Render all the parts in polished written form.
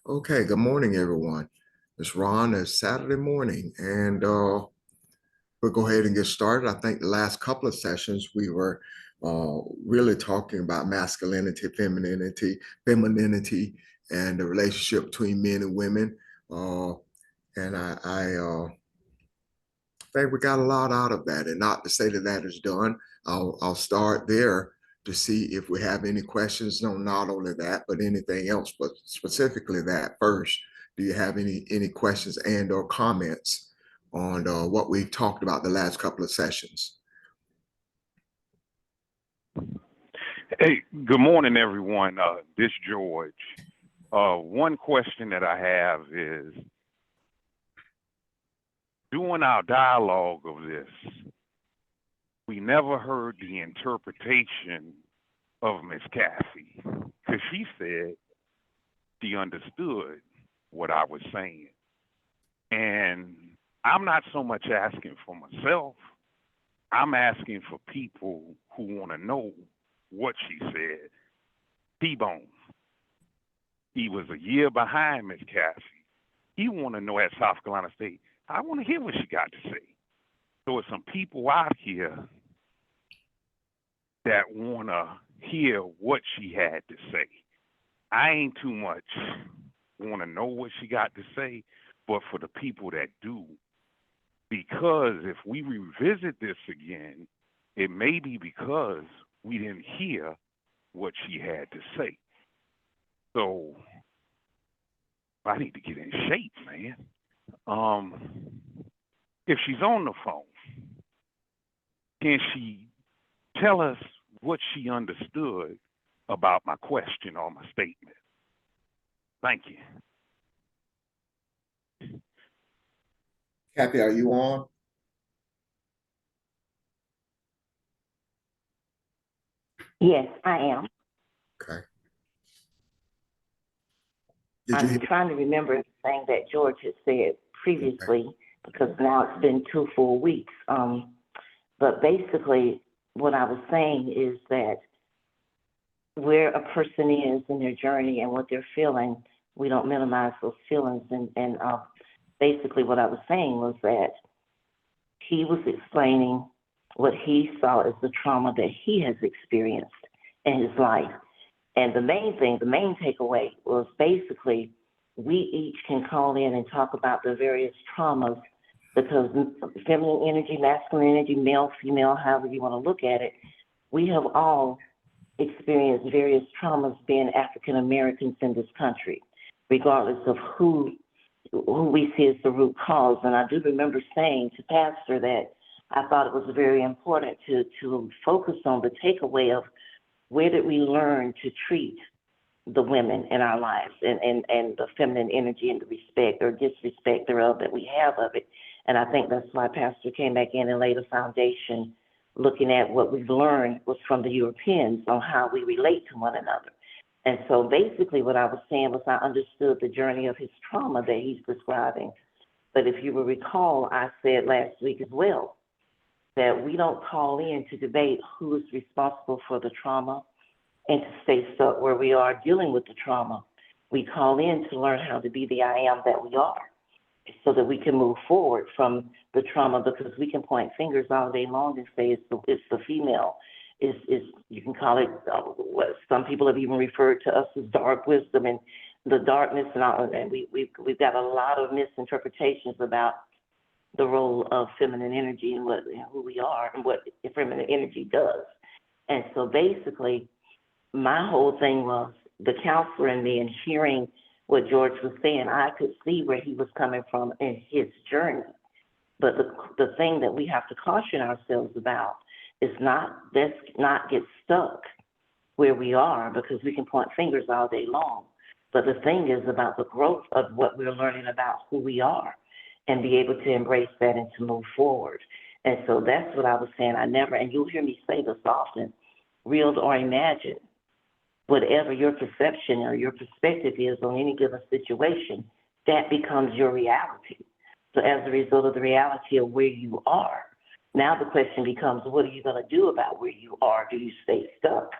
Okay, good morning, everyone. It's Ron. It's Saturday morning, and we'll go ahead and get started. I think the last couple of sessions we were really talking about masculinity, femininity, and the relationship between men and women. Uh, and I think we got a lot out of that. And not to say that that is done. I'll start there to see if we have any questions on not only that, but anything else, but specifically that first. Do you have any questions and or comments on what we've talked about the last couple of sessions? Hey, good morning, everyone. This George. One question that I have is, during our dialogue of this, we never heard the interpretation of Miss Cassie, because she said she understood what I was saying. And I'm not so much asking for myself, I'm asking for people who want to know what she said. T-Bone, he was a year behind Miss Cassie. He want to know at South Carolina State. I want to hear what she got to say. So there's some people out here that want to hear what she had to say. I ain't too much want to know what she got to say, but for the people that do, because if we revisit this again, it may be because we didn't hear what she had to say. So I need to get in shape, man. If she's on the phone, can she tell us what she understood about my question or my statement? Thank you. Kathy, are you on? Yes, I am. Okay. Did you I'm hear? trying to remember everything that George had said Okay. previously because now it's been 2 full weeks. But basically, what I was saying is that where a person is in their journey and what they're feeling, we don't minimize those feelings. And basically, what I was saying was that he was explaining what he saw as the trauma that he has experienced in his life. And the main thing, the main takeaway was basically we each can call in and talk about the various traumas because feminine energy, masculine energy, male, female, however you want to look at it, we have all experienced various traumas being African Americans in this country, regardless of who we see as the root cause. And I do remember saying to Pastor that I thought it was very important to focus on the takeaway of where did we learn to treat the women in our lives and the feminine energy and the respect or disrespect thereof that we have of it. And I think that's why Pastor came back in and laid a foundation looking at what we've learned was from the Europeans on how we relate to one another. And so basically what I was saying was I understood the journey of his trauma that he's describing. But if you will recall, I said last week as well that we don't call in to debate who is responsible for the trauma and to stay stuck where we are dealing with the trauma. We call in to learn how to be the I am that we are so that we can move forward from the trauma because we can point fingers all day long and say it's the female. Is you can call it what some people have even referred to us as dark wisdom and the darkness and all, and we've got a lot of misinterpretations about the role of feminine energy and who we are and what feminine energy does. And so basically, my whole thing was the counselor in me and hearing what George was saying, I could see where he was coming from in his journey. But the thing that we have to caution ourselves about is let's not get stuck where we are because we can point fingers all day long. But the thing is about the growth of what we're learning about who we are and be able to embrace that and to move forward. And so that's what I was saying. And you'll hear me say this often, real or imagined, whatever your perception or your perspective is on any given situation, that becomes your reality. So as a result of the reality of where you are, now the question becomes, what are you going to do about where you are? Do you stay stuck?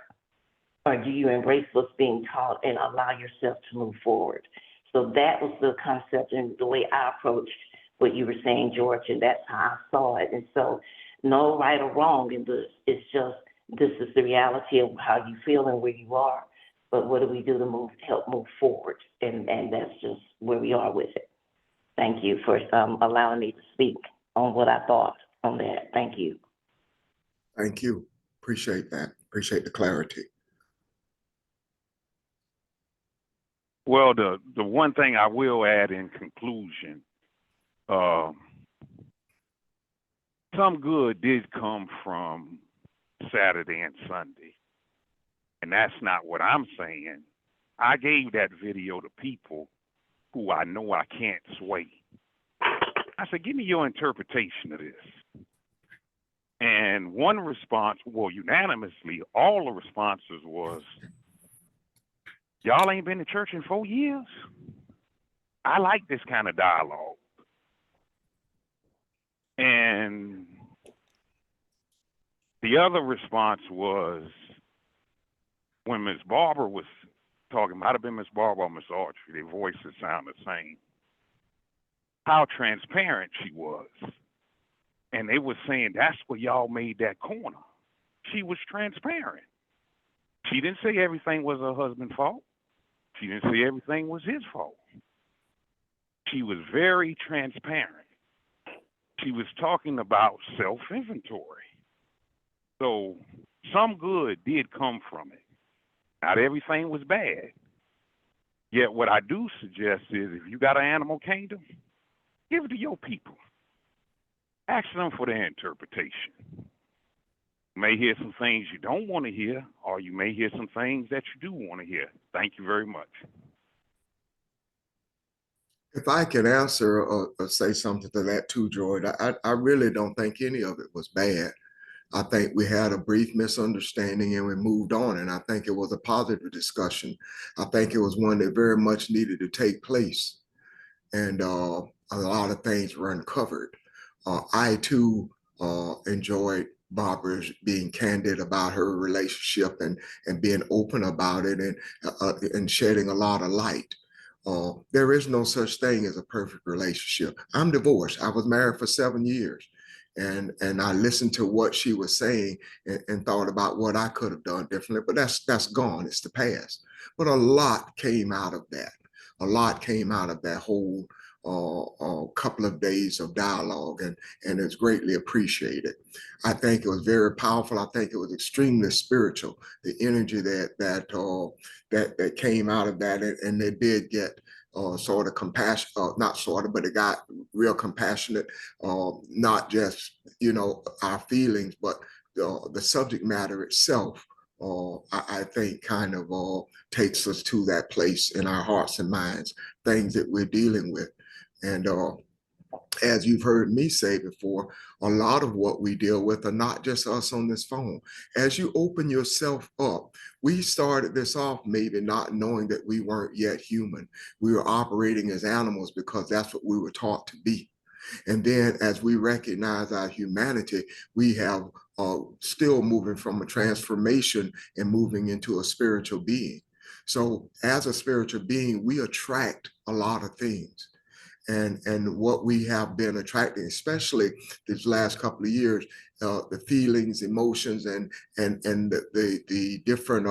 Or do you embrace what's being taught and allow yourself to move forward? So that was the concept and the way I approached what you were saying, George, and that's how I saw it. And so no right or wrong in this. It's just this is the reality of how you feel and where you are. But what do we do to help move forward? And that's just where we are with it. Thank you for allowing me to speak on what I thought on that. Thank you. Thank you. Appreciate that. Appreciate the clarity. Well, the one thing I will add in conclusion, some good did come from Saturday and Sunday. And that's not what I'm saying. I gave that video to people who I know I can't sway. I said, give me your interpretation of this. And one response, well, unanimously, all the responses was, y'all ain't been to church in 4 years? I like this kind of dialogue. And the other response was, when Miss Barbara was talking, might have been Miss Barbara or Miss Audrey, their voices sound the same, how transparent she was. And they were saying that's where y'all made that corner. She was transparent. She didn't say everything was her husband's fault. She didn't say everything was his fault. She was very transparent. She was talking about self-inventory. So some good did come from it. Not everything was bad. Yet what I do suggest is if you got an animal kingdom, give it to your people. Ask them for their interpretation. You may hear some things you don't want to hear, or you may hear some things that you do want to hear. Thank you very much. If I can answer or say something to that too, George, I really don't think any of it was bad. I think we had a brief misunderstanding and we moved on. And I think it was a positive discussion. I think it was one that very much needed to take place. And a lot of things were uncovered. I too enjoyed Barbara being candid about her relationship and being open about it and shedding a lot of light. There is no such thing as a perfect relationship. I'm divorced. I was married for 7 years. And I listened to what she was saying and thought about what I could have done differently, but that's gone. It's the past. But a lot came out of that. A lot came out of that whole couple of days of dialogue, and it's greatly appreciated. I think it was very powerful. I think it was extremely spiritual. The energy that came out of that, and they did get sort of compassion, not sort of, but it got real compassionate, not just, our feelings, but the subject matter itself, I think kind of takes us to that place in our hearts and minds, things that we're dealing with. And as you've heard me say before, a lot of what we deal with are not just us on this phone. As you open yourself up, we started this off maybe not knowing that we weren't yet human. We were operating as animals because that's what we were taught to be. And then as we recognize our humanity, we have still moving from a transformation and moving into a spiritual being. So as a spiritual being, we attract a lot of things. And what we have been attracting, especially these last couple of years, the feelings, emotions, and the different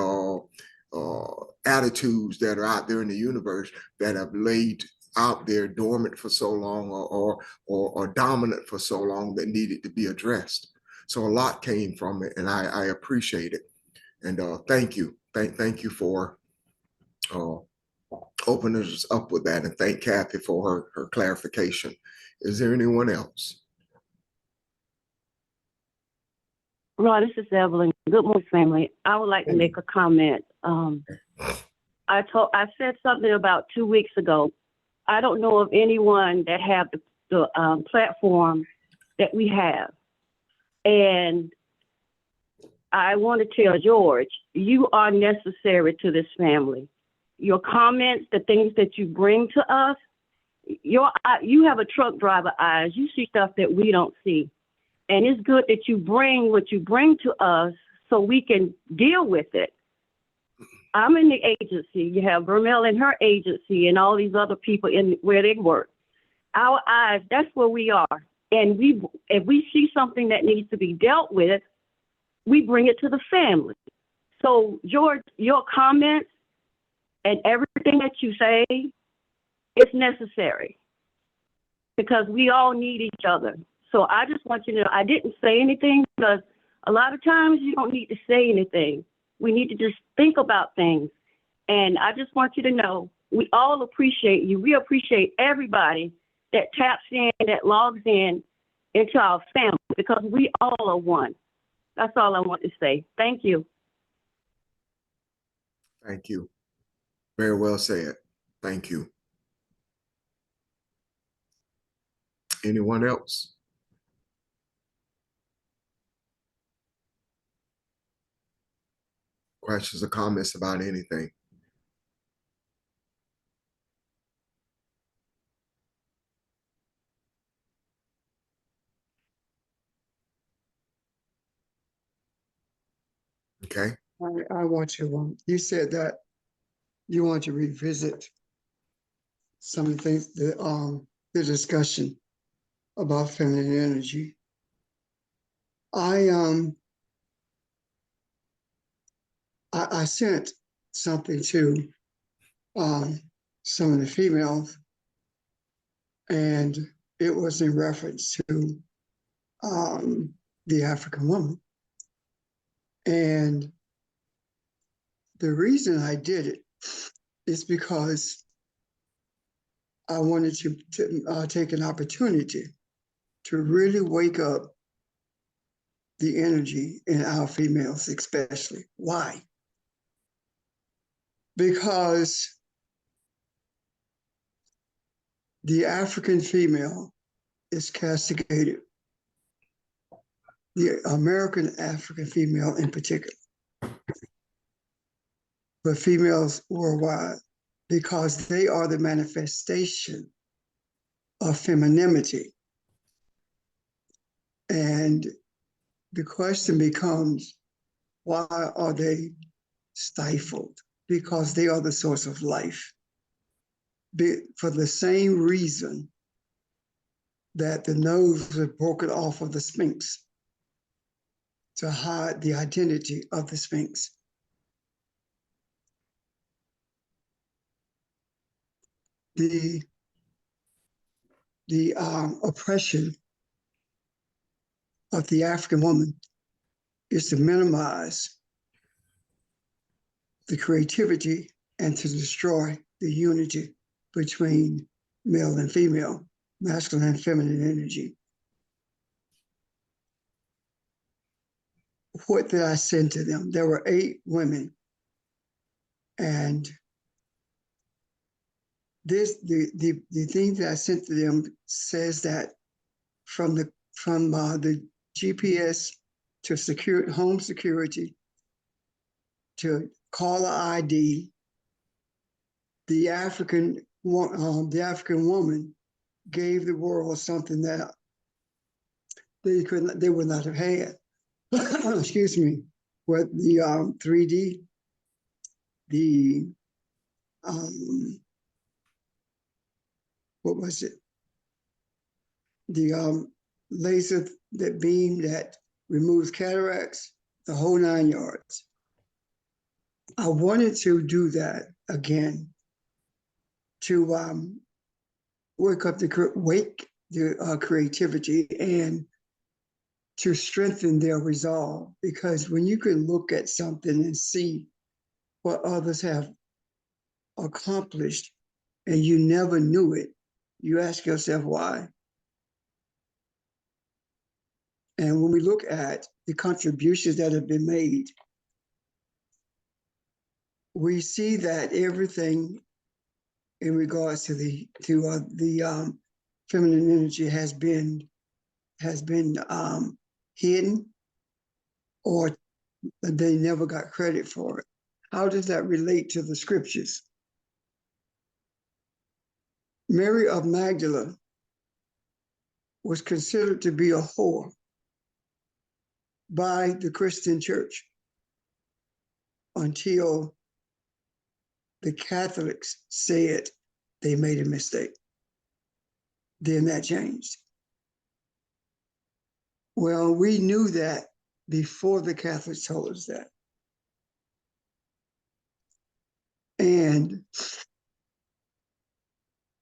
attitudes that are out there in the universe that have laid out there dormant for so long or dominant for so long that needed to be addressed. So a lot came from it, and I appreciate it. And thank you. Thank you for opening us up with that, and thank Kathy for her clarification. Is there anyone else? Rod, this is Evelyn. Good morning, family. I would like to make a comment. I said something about 2 weeks ago. I don't know of anyone that have the platform that we have. And I want to tell George, you are necessary to this family. Your comments, the things that you bring to us, you have a truck driver eyes. You see stuff that we don't see. And it's good that you bring what you bring to us so we can deal with it. I'm in the agency. You have Vermel in her agency and all these other people in where they work. Our eyes, that's where we are. And if we see something that needs to be dealt with, we bring it to the family. So, George, your comments and everything that you say is necessary because we all need each other. So I just want you to know, I didn't say anything because a lot of times you don't need to say anything. We need to just think about things. And I just want you to know, we all appreciate you. We appreciate everybody that taps in, that logs in into our family because we all are one. That's all I want to say. Thank you. Thank you. Very well said. Thank you. Anyone else? Questions or comments about anything? Okay. I want to, you said that you want to revisit some of the things, the discussion about feminine energy. I sent something to some of the females, and it was in reference to the African woman. And the reason I did it is because I wanted to take an opportunity to really wake up the energy in our females, especially. Why? Because the African female is castigated, the American African female in particular, but females worldwide, because they are the manifestation of femininity. And the question becomes, why are they stifled? Because they are the source of life. For the same reason that the nose was broken off of the Sphinx to hide the identity of the Sphinx. The oppression of the African woman is to minimize the creativity and to destroy the unity between male and female, masculine and feminine energy. What did I send to them? There were 8 women, and the thing that I sent to them says that from the GPS to home security to caller ID, the African woman gave the world something that they would not have had. Excuse me. What the 3D, the what was it? The laser that beam that removes cataracts, the whole 9 yards. I wanted to do that again to wake the creativity and to strengthen their resolve. Because when you can look at something and see what others have accomplished and you never knew it, you ask yourself why. And when we look at the contributions that have been made, we see that everything in regards to the feminine energy has been hidden, or they never got credit for it. How does that relate to the scriptures? Mary of Magdala was considered to be a whore by the Christian church until the Catholics said they made a mistake. Then that changed. Well, we knew that before the Catholics told us that. And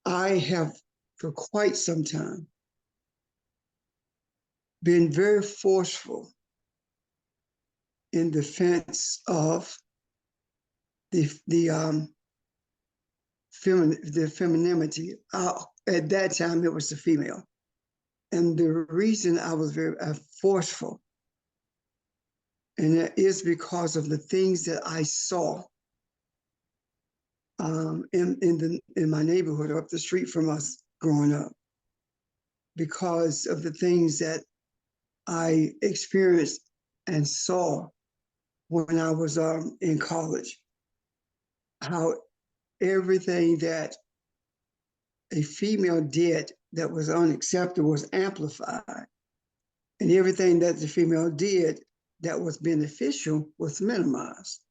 I have, for quite some time, been very forceful in defense of the femininity. At that time, it was the female. And the reason I was very forceful, and that is because of the things that I saw in my neighborhood up the street from us growing up, because of the things that I experienced and saw when I was in college, how everything that a female did that was unacceptable was amplified, and everything that the female did that was beneficial was minimized.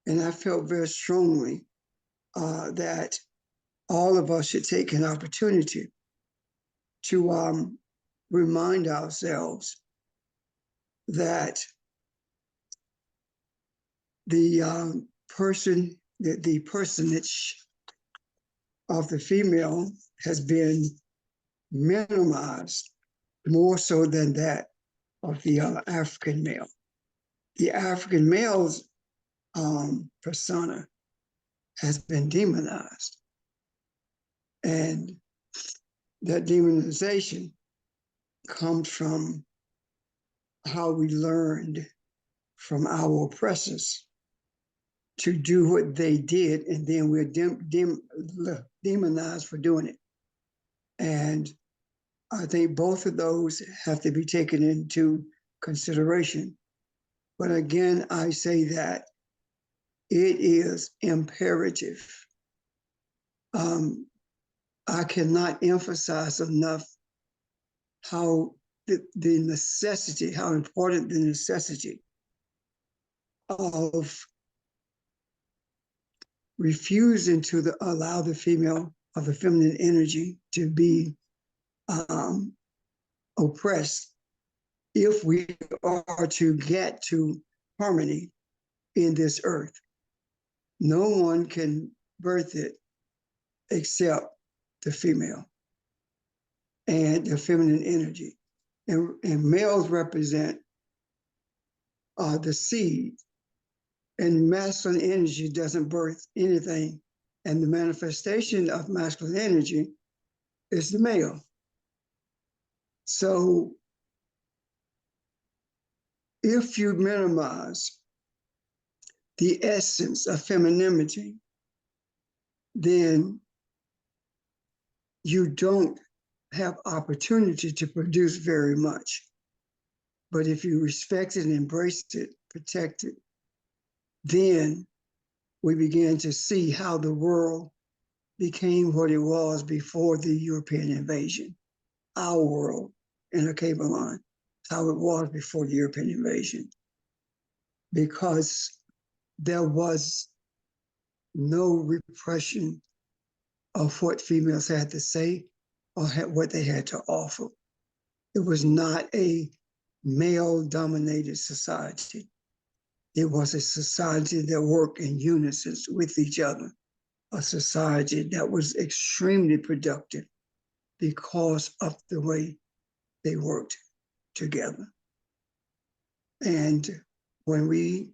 And I felt very strongly that all of us should take an opportunity to remind ourselves that the personage of the female has been minimized more so than that of the African male. The African male's persona has been demonized. And that demonization comes from how we learned from our oppressors to do what they did, and then we're demonized for doing it. And I think both of those have to be taken into consideration. But again, I say that it is imperative. I cannot emphasize enough how the necessity, how important the necessity of refusing to allow the female of the feminine energy to be oppressed if we are to get to harmony in this earth. No one can birth it except the female and the feminine energy. And males represent the seed, and masculine energy doesn't birth anything. And the manifestation of masculine energy is the male. So if you minimize the essence of femininity, then you don't have opportunity to produce very much. But if you respect it, embrace it, protect it, then we began to see how the world became what it was before the European invasion. Our world in a cable line, how it was before the European invasion. Because there was no repression of what females had to say or what they had to offer. It was not a male-dominated society. It was a society that worked in unison with each other, a society that was extremely productive because of the way they worked together. And when we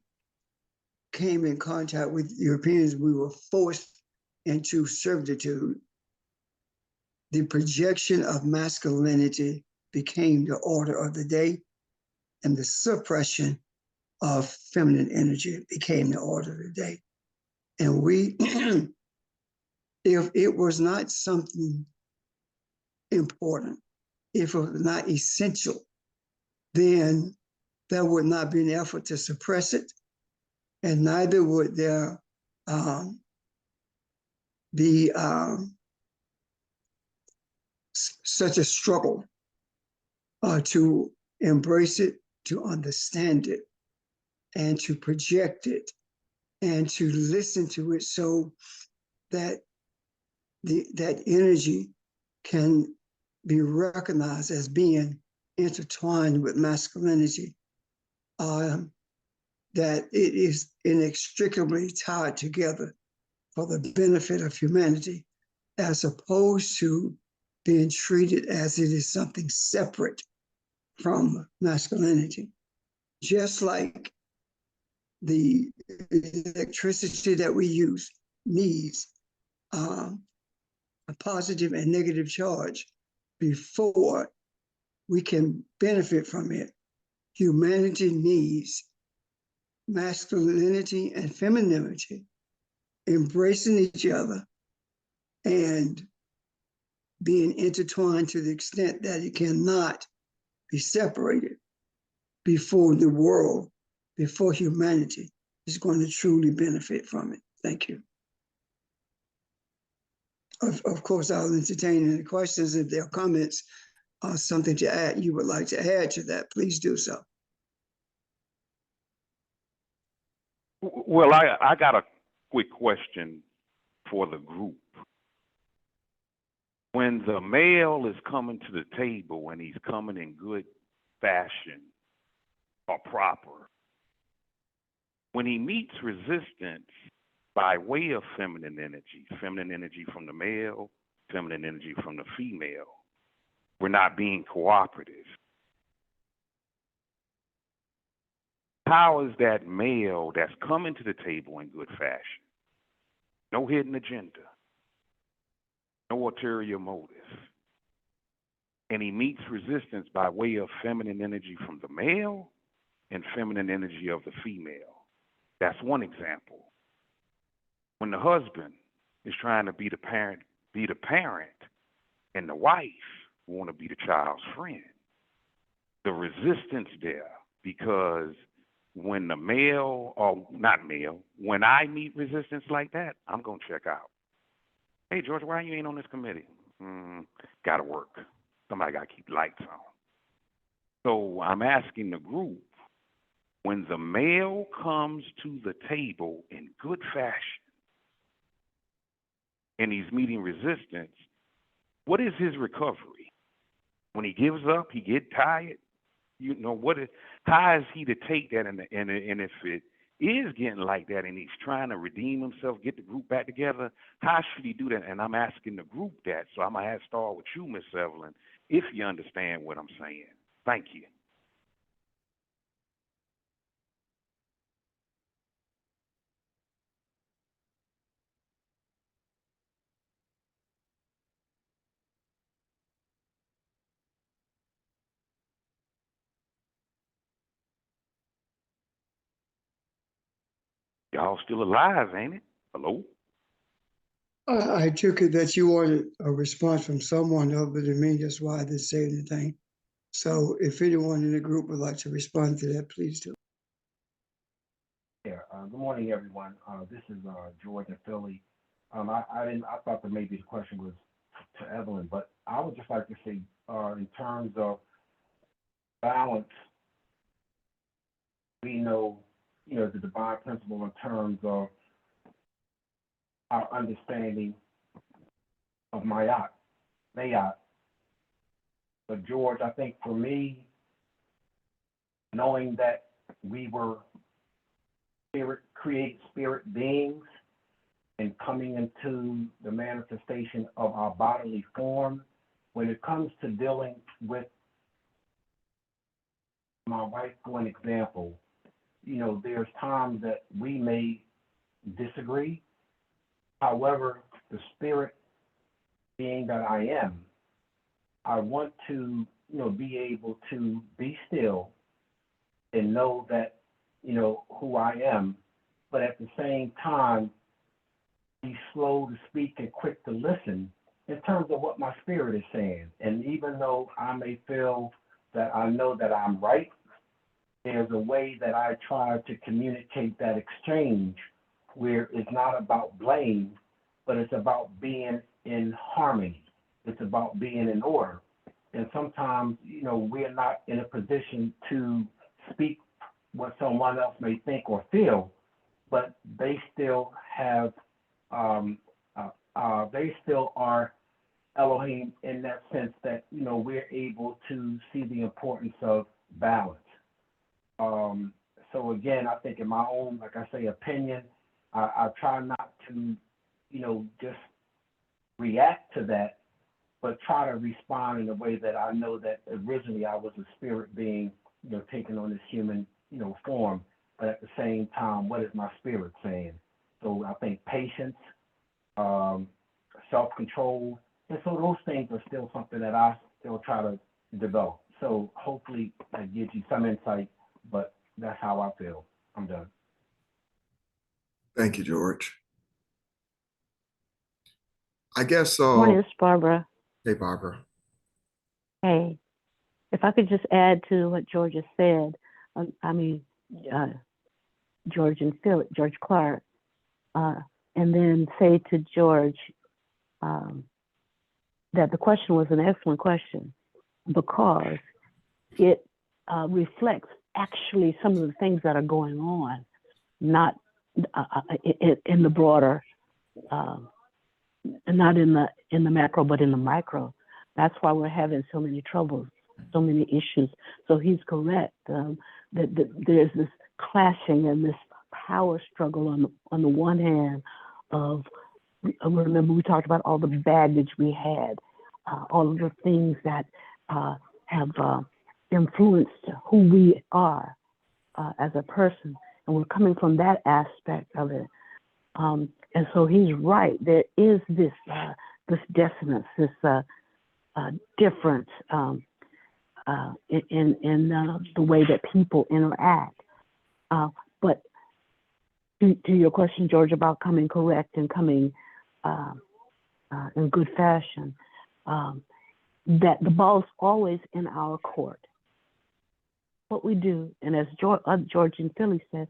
came in contact with Europeans, we were forced into servitude. The projection of masculinity became the order of the day, and the suppression of feminine energy became the order of the day. And we, if it was not something important, if it was not essential, then there would not be an effort to suppress it, and neither would there be such a struggle to embrace it, to understand it, and to project it and to listen to it so that that energy can be recognized as being intertwined with masculinity, that it is inextricably tied together for the benefit of humanity, as opposed to being treated as it is something separate from masculinity. Just like the electricity that we use needs a positive and negative charge before we can benefit from it. Humanity needs masculinity and femininity embracing each other and being intertwined to the extent that it cannot be separated before the world, before humanity is going to truly benefit from it. Thank you. Of course, I'll entertain any questions. If there are comments or something to add, you would like to add to that, please do so. Well, I got a quick question for the group. When the male is coming to the table and he's coming in good fashion or proper, when he meets resistance by way of feminine energy from the male, feminine energy from the female, we're not being cooperative. How is that male that's coming to the table in good fashion, no hidden agenda, no ulterior motive, and he meets resistance by way of feminine energy from the male and feminine energy of the female? That's one example. When the husband is trying to be the parent, and the wife want to be the child's friend, the resistance there, because when the male, or not male, when I meet resistance like that, I'm going to check out. Hey, George, why you ain't on this committee? Got to work. Somebody got to keep lights on. So I'm asking the group, when the male comes to the table in good fashion and he's meeting resistance, what is his recovery? When he gives up, he get tired, you know, how is he to take that? And if it is getting like that and he's trying to redeem himself, get the group back together, how should he do that? And I'm asking the group that. So I'm going to start with you, Miss Evelyn, if you understand what I'm saying. Thank you. Y'all still alive, ain't it? Hello? I took it that you wanted a response from someone other than me. That's why I didn't say anything. So if anyone in the group would like to respond to that, please do. Yeah, good morning, everyone. This is George in Philly. I thought that maybe the question was to Evelyn, but I would just like to say, in terms of balance, we know, the divine principle in terms of our understanding of Mayat. But George, I think for me, knowing that we were create spirit beings and coming into the manifestation of our bodily form, when it comes to dealing with my wife, for an example, there's times that we may disagree. However, the spirit being that I am, I want to, be able to be still and know that, who I am, but at the same time, be slow to speak and quick to listen in terms of what my spirit is saying. And even though I may feel that I know that I'm right, there's a way that I try to communicate that exchange where it's not about blame, but it's about being in harmony. It's about being in order. And sometimes, we're not in a position to speak what someone else may think or feel, but they still have, they still are Elohim in that sense that, you know, we're able to see the importance of balance. So again, I think in my own, like I say, opinion, I try not to, you know, just react to that, but try to respond in a way that I know that originally I was a spirit being, you know, taking on this human, you know, form, but at the same time, what is my spirit saying? So I think patience, self-control, and so those things are still something that I still try to develop. So hopefully that gives you some insight, but that's how I feel. I'm done. Thank you, George. I guess, Morning, it's Barbara. hey, Barbara. Hey, if I could just add to what George has said, George and Philip, George Clark, and then say to George that the question was an excellent question because it reflects actually some of the things that are going on, not in the broader, not in the macro, but in the micro. That's why we're having so many troubles, so many issues. So he's correct that there's this clashing and this power struggle on the one hand of, remember we talked about all the baggage we had, all of the things that have influenced who we are as a person, and we're coming from that aspect of it. And so he's right. There is this dissonance, this difference in the way that people interact. But to your question, George, about coming correct and coming in good fashion, that the ball's always in our court. What we do, and as George and Philly said,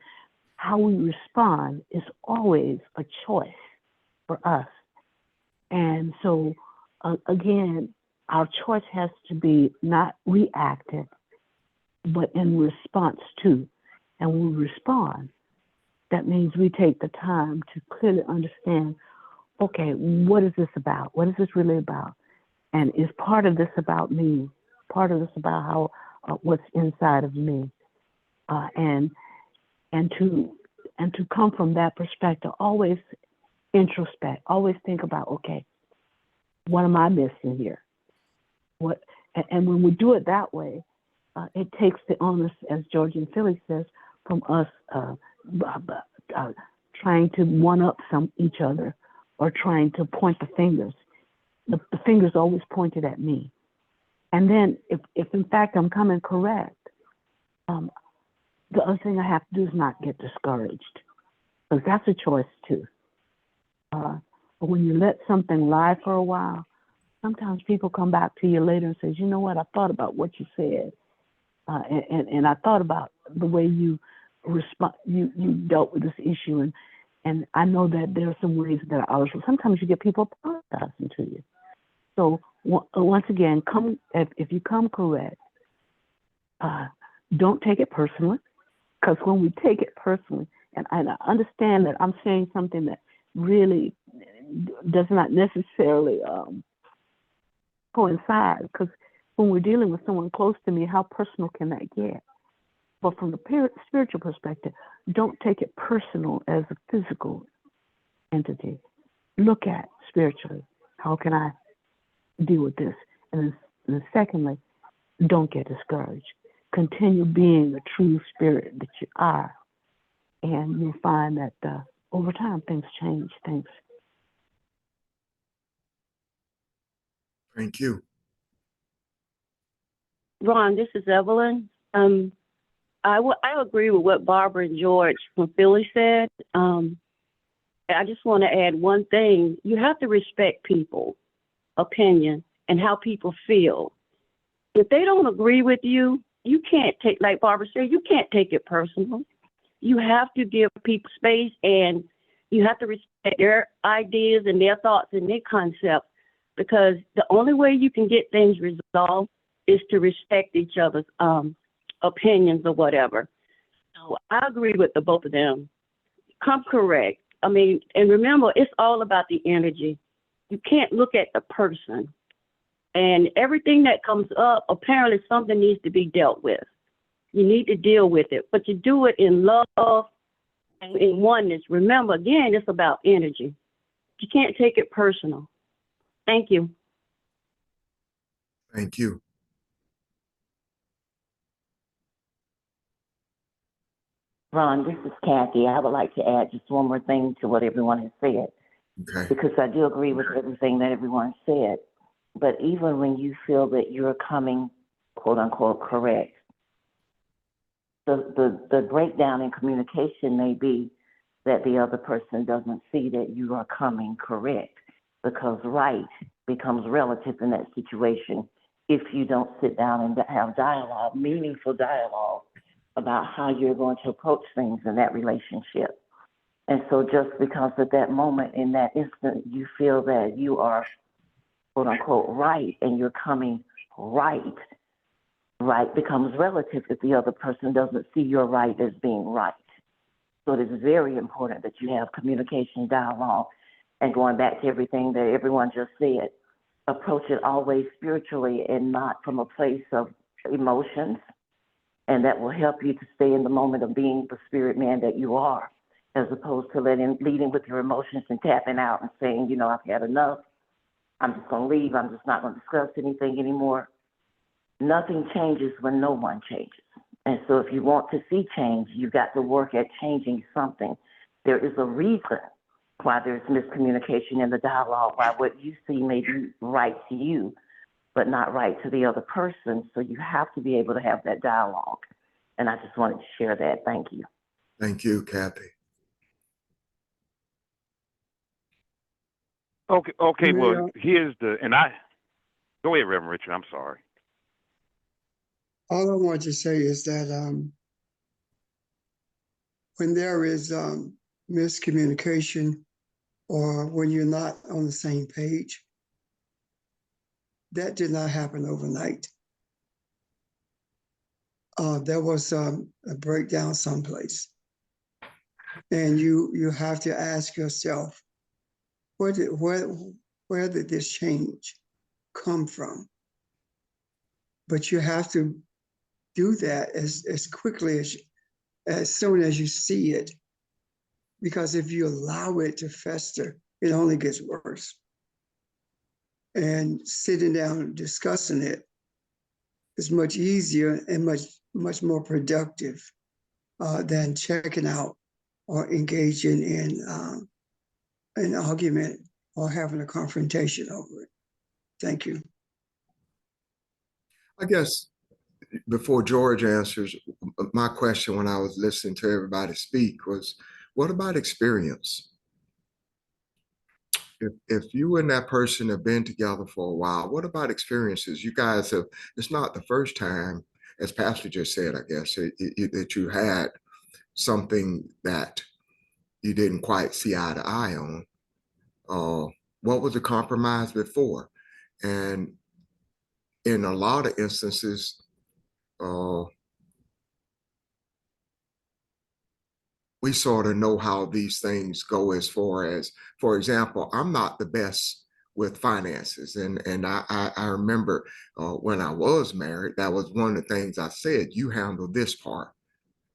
how we respond is always a choice for us. And so, again, our choice has to be not reactive, but in response to. And when we respond, that means we take the time to clearly understand, okay, what is this about? What is this really about? And is part of this about me? Part of this about how what's inside of me? And to come from that perspective, always introspect, always think about, okay, what am I missing here? And when we do it that way, it takes the onus, as George and Philly says, from us trying to one-up each other or trying to point the fingers. The finger's always pointed at me. And then if in fact I'm coming correct, the other thing I have to do is not get discouraged, because that's a choice too. But when you let something lie for a while, sometimes people come back to you later and says, you know what, I thought about what you said, and I thought about the way you dealt with this issue, and I know that there are some ways that I was. Sometimes you get people apologizing to you. So once again, if you come correct, don't take it personally, because when we take it personally, and I understand that I'm saying something that really does not necessarily coincide, because when we're dealing with someone close to me, how personal can that get? But from the spiritual perspective, don't take it personal as a physical entity. Look at spiritually, how can I deal with this? And then secondly, don't get discouraged. Continue being the true spirit that you are, and you'll find that over time things change. Thanks. Thank you. Ron, this is Evelyn. I agree with what Barbara and George from Philly said. I just want to add one thing. You have to respect people's opinion and how people feel. If they don't agree with you, you can't take, like Barbara said, you can't take it personal. You have to give people space, and you have to respect their ideas and their thoughts and their concepts, because the only way you can get things resolved is to respect each other's opinions or whatever. So I agree with the both of them. come correct. I mean, and remember, it's all about the energy. You can't look at the person. And everything that comes up, apparently something needs to be dealt with. You need to deal with it, but you do it in love and in oneness. Remember, again, it's about energy. You can't take it personal. Thank you. Thank you. Ron, this is Kathy. I would like to add just one more thing to what everyone has said, Okay. because I do agree with everything that everyone said. But even when you feel that you're coming, quote unquote, correct, the breakdown in communication may be that the other person doesn't see that you are coming correct, because right becomes relative in that situation if you don't sit down and have dialogue, meaningful dialogue about how you're going to approach things in that relationship. And so just because at that moment, in that instant, you feel that you are, quote unquote, right, and you're coming right, right becomes relative if the other person doesn't see your right as being right. So it is very important that you have communication, dialogue, and going back to everything that everyone just said, approach it always spiritually and not from a place of emotions. And that will help you to stay in the moment of being the spirit man that you are, as opposed to leading with your emotions and tapping out and saying, you know, I've had enough. I'm just going to leave. I'm just not going to discuss anything anymore. Nothing changes when no one changes. And so if you want to see change, you've got to work at changing something. There is a reason why there's miscommunication in the dialogue, why what you see may be right to you, but not right to the other person. So you have to be able to have that dialogue. And I just wanted to share that. Thank you. Thank you, Kathy. Okay, well, Mayor, here's go ahead, Reverend Richard, I'm sorry. all I want to say is that when there is miscommunication or when you're not on the same page, that did not happen overnight. There was a breakdown someplace. And you have to ask yourself, where did this change come from? But you have to do that as quickly as soon as you see it, because if you allow it to fester, it only gets worse. And sitting down and discussing it is much easier and much more productive than checking out or engaging in an argument or having a confrontation over it. Thank you. I guess before George answers, my question when I was listening to everybody speak was, what about experience? If you and that person have been together for a while, what about experiences? You guys have, it's not the first time, as Pastor just said, I guess, that you had something that you didn't quite see eye to eye on. What was the compromise before? And in a lot of instances, we sort of know how these things go as far as, for example, I'm not the best with finances. And I remember when I was married, that was one of the things I said, you handle this part.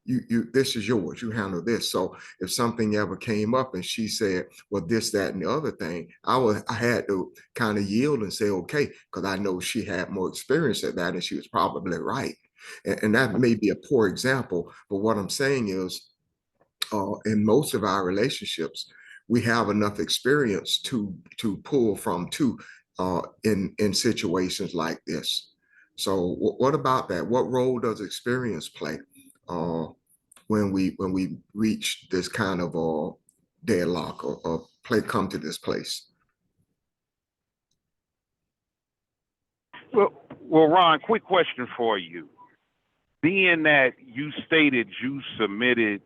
This is yours, you handle this. So if something ever came up and she said, well, this, that, and the other thing, I had to kind of yield and say, okay, because I know she had more experience at that and she was probably right. And that may be a poor example, but what I'm saying is, in most of our relationships, we have enough experience to pull from in situations like this. So what about that? What role does experience play when we reach this kind of deadlock or come to this place? Well, Ron, quick question for you. Being that you stated you submitted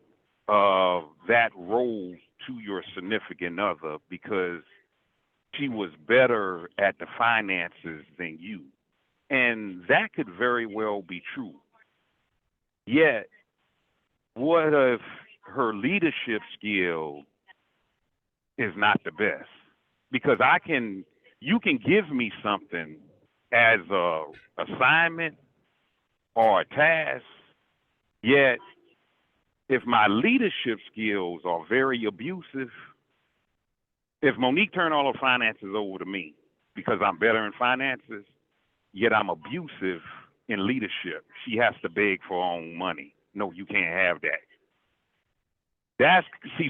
that role to your significant other because she was better at the finances than you, and that could very well be true. Yet, what if her leadership skill is not the best because you can give me something as a assignment or a task, yet if my leadership skills are very abusive, if Monique turned all her finances over to me because I'm better in finances, yet I'm abusive in leadership, she has to beg for her own money. No, you can't have that.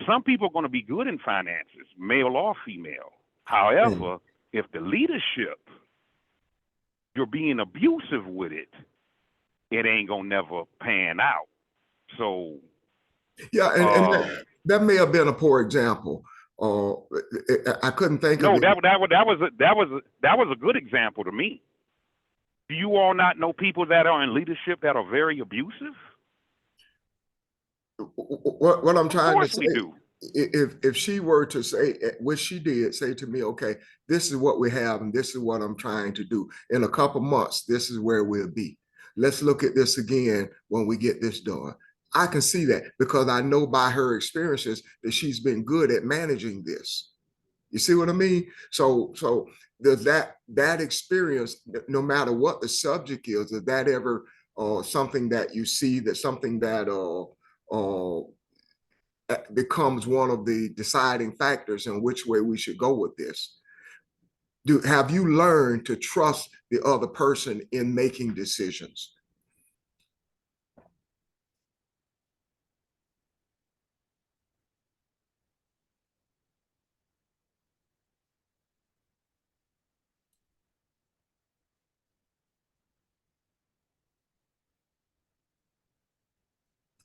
Some people are going to be good in finances, male or female. However, if the leadership, you're being abusive with it, it ain't going to never pan out. So, Yeah, and that may have been a poor example. I couldn't think of no, it. that was a good example to me. Do you all not know people that are in leadership that are very abusive? What I'm Of trying to course say, we do. if she were to say, which she did, say to me, okay, this is what we have and this is what I'm trying to do. In a couple months, this is where we'll be. Let's look at this again when we get this done. I can see that because I know by her experiences that she's been good at managing this. You see what I mean? So does that experience, no matter what the subject is that ever something that you see, that something that becomes one of the deciding factors in which way we should go with this? Have you learned to trust the other person in making decisions?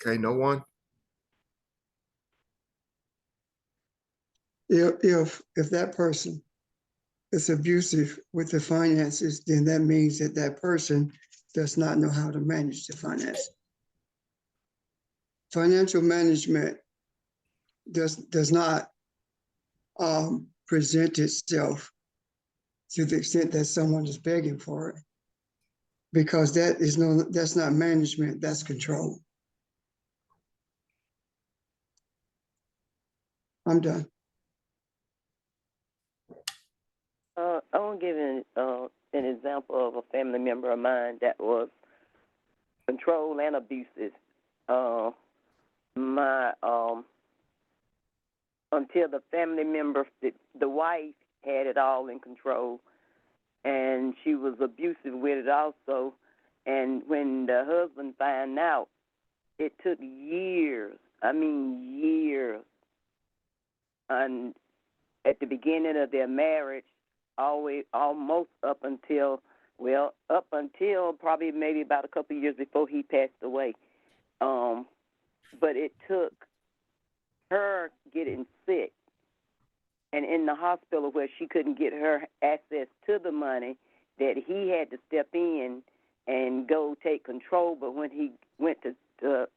Okay, no one? If that person is abusive with the finances, then that means that that person does not know how to manage the finance. Financial management does not present itself to the extent that someone is begging for it, because that's not management, that's control. I'm done. I want to give an example of a family member of mine that was controlled and abusive. Until the family member, the wife had it all in control, and she was abusive with it also. And when the husband found out, it took years. I mean, years. And at the beginning of their marriage, almost up until probably maybe about a couple of years before he passed away. But it took her getting sick and in the hospital where she couldn't get her access to the money that he had to step in and go take control. But when he went to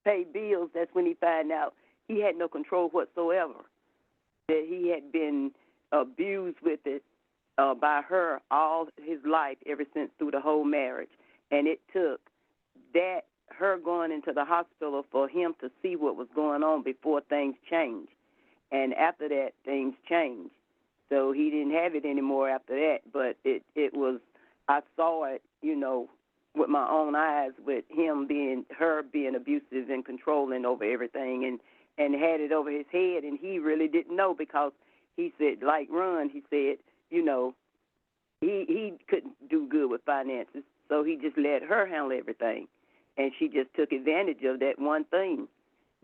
pay bills, that's when he found out he had no control whatsoever, that he had been abused with it by her all his life, ever since, through the whole marriage. And it took her going into the hospital for him to see what was going on before things changed. And after that, things changed. So he didn't have it anymore after that. But it was, I saw it, with my own eyes, with her being abusive and controlling over everything, and had it over his head. And he really didn't know, because he said, like Ron, he said, he couldn't do good with finances. So he just let her handle everything. And she just took advantage of that one thing.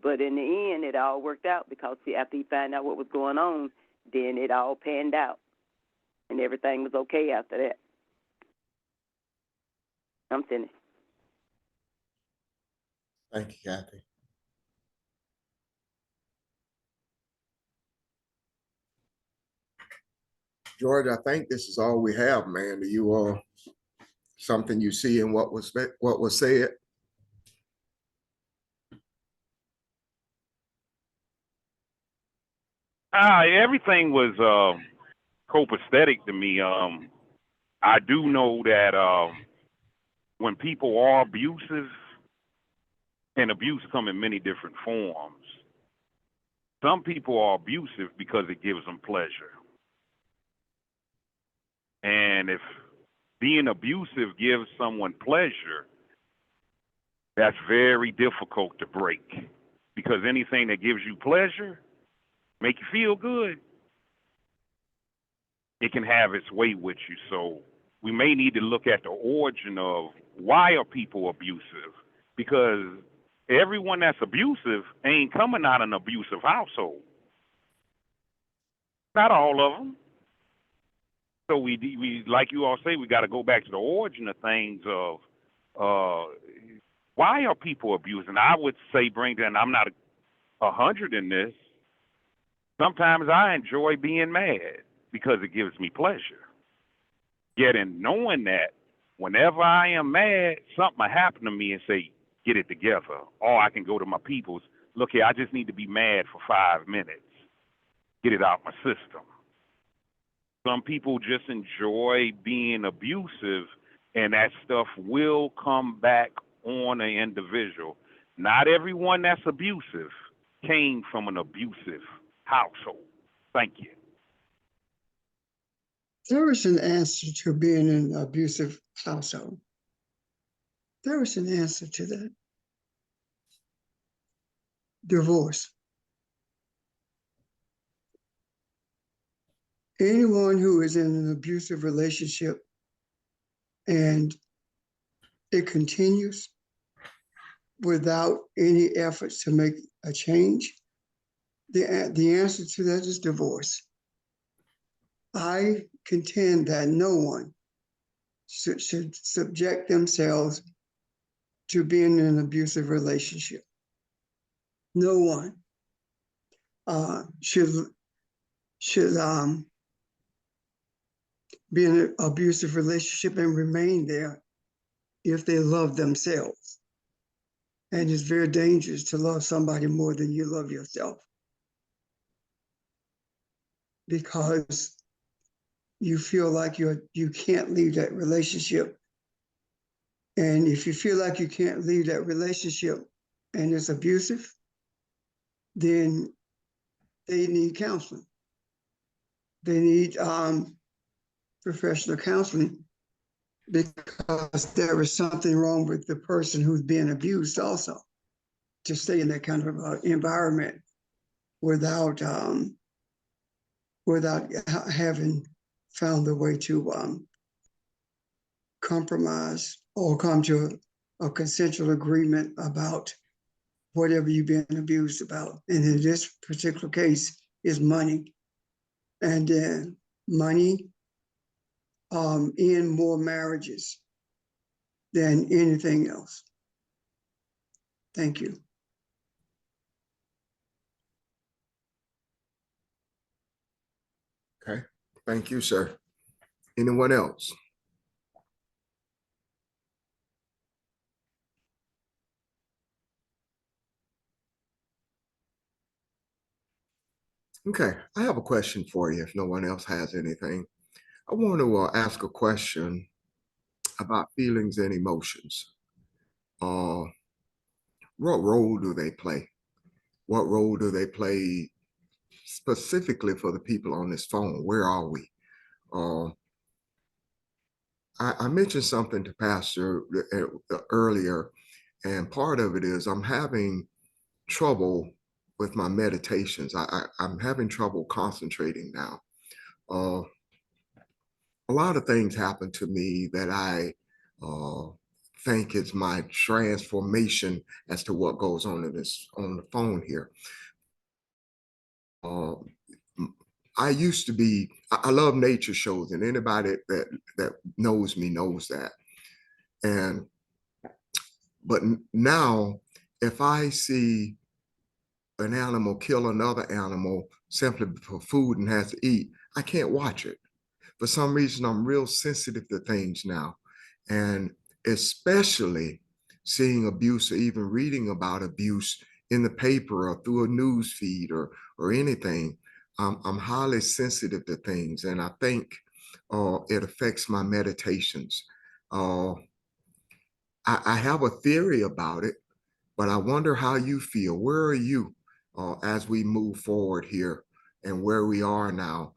But in the end, it all worked out, because after he found out what was going on, then it all panned out. And everything was okay after that. I'm finished. Thank you, Kathy. George, I think this is all we have, man. Do you something you see in what was said? Everything was copacetic to me. I do know that when people are abusive, And abuse come in many different forms. Some people are abusive because it gives them pleasure. And if being abusive gives someone pleasure, that's very difficult to break. Because anything that gives you pleasure, make you feel good, it can have its way with you. So we may need to look at the origin of why are people abusive? Because everyone that's abusive ain't coming out of an abusive household. Not all of them. So we like you all say, we got to go back to the origin of things of why are people abusing? I would say, Brendan, I'm not 100 in this. Sometimes I enjoy being mad because it gives me pleasure. Yet in knowing that, whenever I am mad, something will happen to me and say, get it together. Or I can go to my peoples, look here, I just need to be mad for 5 minutes. Get it out my system. Some people just enjoy being abusive, and that stuff will come back on an individual. Not everyone that's abusive came from an abusive household. Thank you. There is an answer to being in an abusive household. There is an answer to that. Divorce. Anyone who is in an abusive relationship and it continues without any efforts to make a change, the answer to that is divorce. I contend that no one should subject themselves to being in an abusive relationship. No one should be in an abusive relationship and remain there if they love themselves. And it's very dangerous to love somebody more than you love yourself, because you feel like you can't leave that relationship. And if you feel like you can't leave that relationship and it's abusive, then they need counseling. They need professional counseling, because there is something wrong with the person who's being abused also, to stay in that kind of environment without having found the way to compromise or come to a consensual agreement about whatever you've been abused about. And in this particular case is money. And then money in more marriages than anything else. Thank you. Okay, thank you, sir. Anyone else? Okay, I have a question for you if no one else has anything. I want to ask a question about feelings and emotions. What role do they play? What role do they play specifically for the people on this phone? Where are we? I mentioned something to Pastor earlier, and part of it is I'm having trouble with my meditations. I'm having trouble concentrating now. A lot of things happen to me that I think is my transformation as to what goes on in on the phone here. I used to be, I love nature shows, and anybody that knows me knows that. But now, if I see an animal kill another animal simply for food and has to eat, I can't watch it. For some reason, I'm real sensitive to things now. And especially seeing abuse or even reading about abuse in the paper or through a news feed or anything, I'm highly sensitive to things. And I think it affects my meditations. I have a theory about it, But I wonder how you feel. Where are you as we move forward here and where we are now?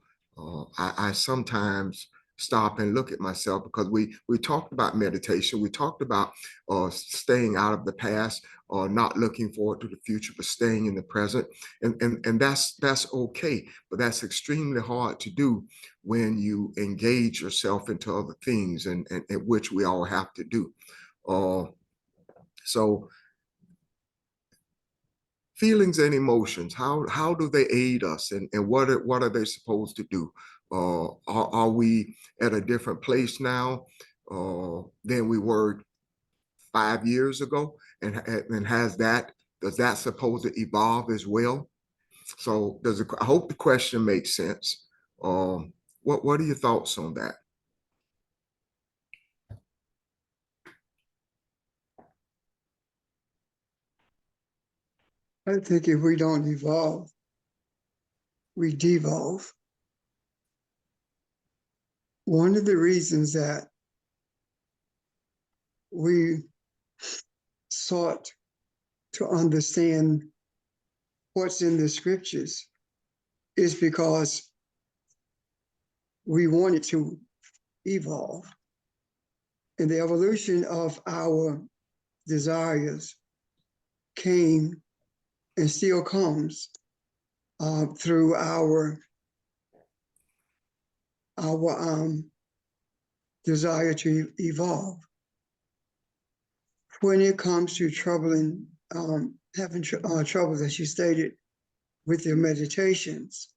I sometimes stop and look at myself because we talked about meditation. We talked about staying out of the past or not looking forward to the future, but staying in the present. And that's okay, but that's extremely hard to do when you engage yourself into other things and which we all have to do. So feelings and emotions, how do they aid us, and what are they supposed to do? Are we at a different place now than we were 5 years ago? And does that supposed to evolve as well? So I hope the question makes sense. What are your thoughts on that? I think if we don't evolve, we devolve. One of the reasons that we sought to understand what's in the scriptures is because we wanted to evolve. And the evolution of our desires came and still comes through our desire to evolve. When it comes to having troubles, as you stated, with your meditations,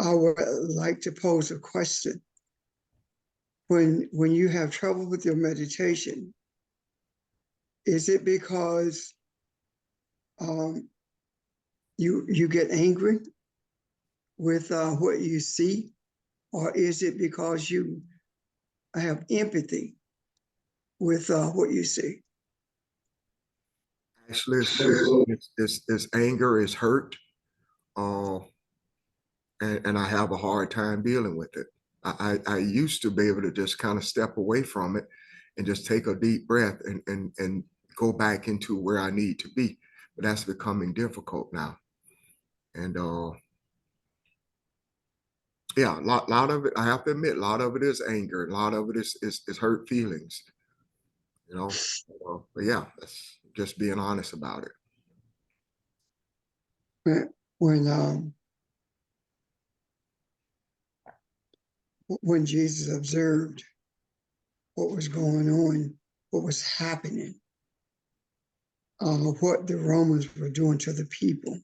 I would like to pose a question. When you have trouble with your meditation, is it because you get angry with what you see, or is it because you have empathy with what you see? Actually, it's anger, it's hurt, uh, and I have a hard time dealing with it. I used to be able to just kind of step away from it and just take a deep breath and go back into where I need to be. But that's becoming difficult now. And yeah, lot of it, I have to admit, a lot of it is anger, a lot of it is hurt feelings, you know. But yeah, that's just being honest about it. When Jesus observed what was going on, what was happening, what the Romans were doing to the people,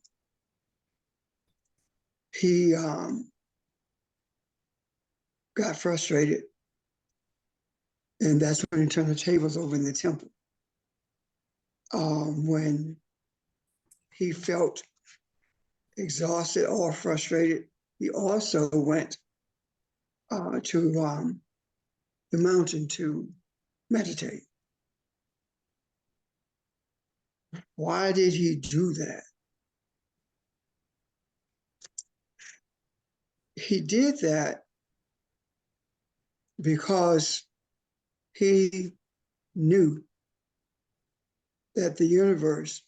he got frustrated, and that's when he turned the tables over in the temple. When he felt exhausted or frustrated, he also went to the mountain to meditate. Why did he do that? He did that because he knew that the universe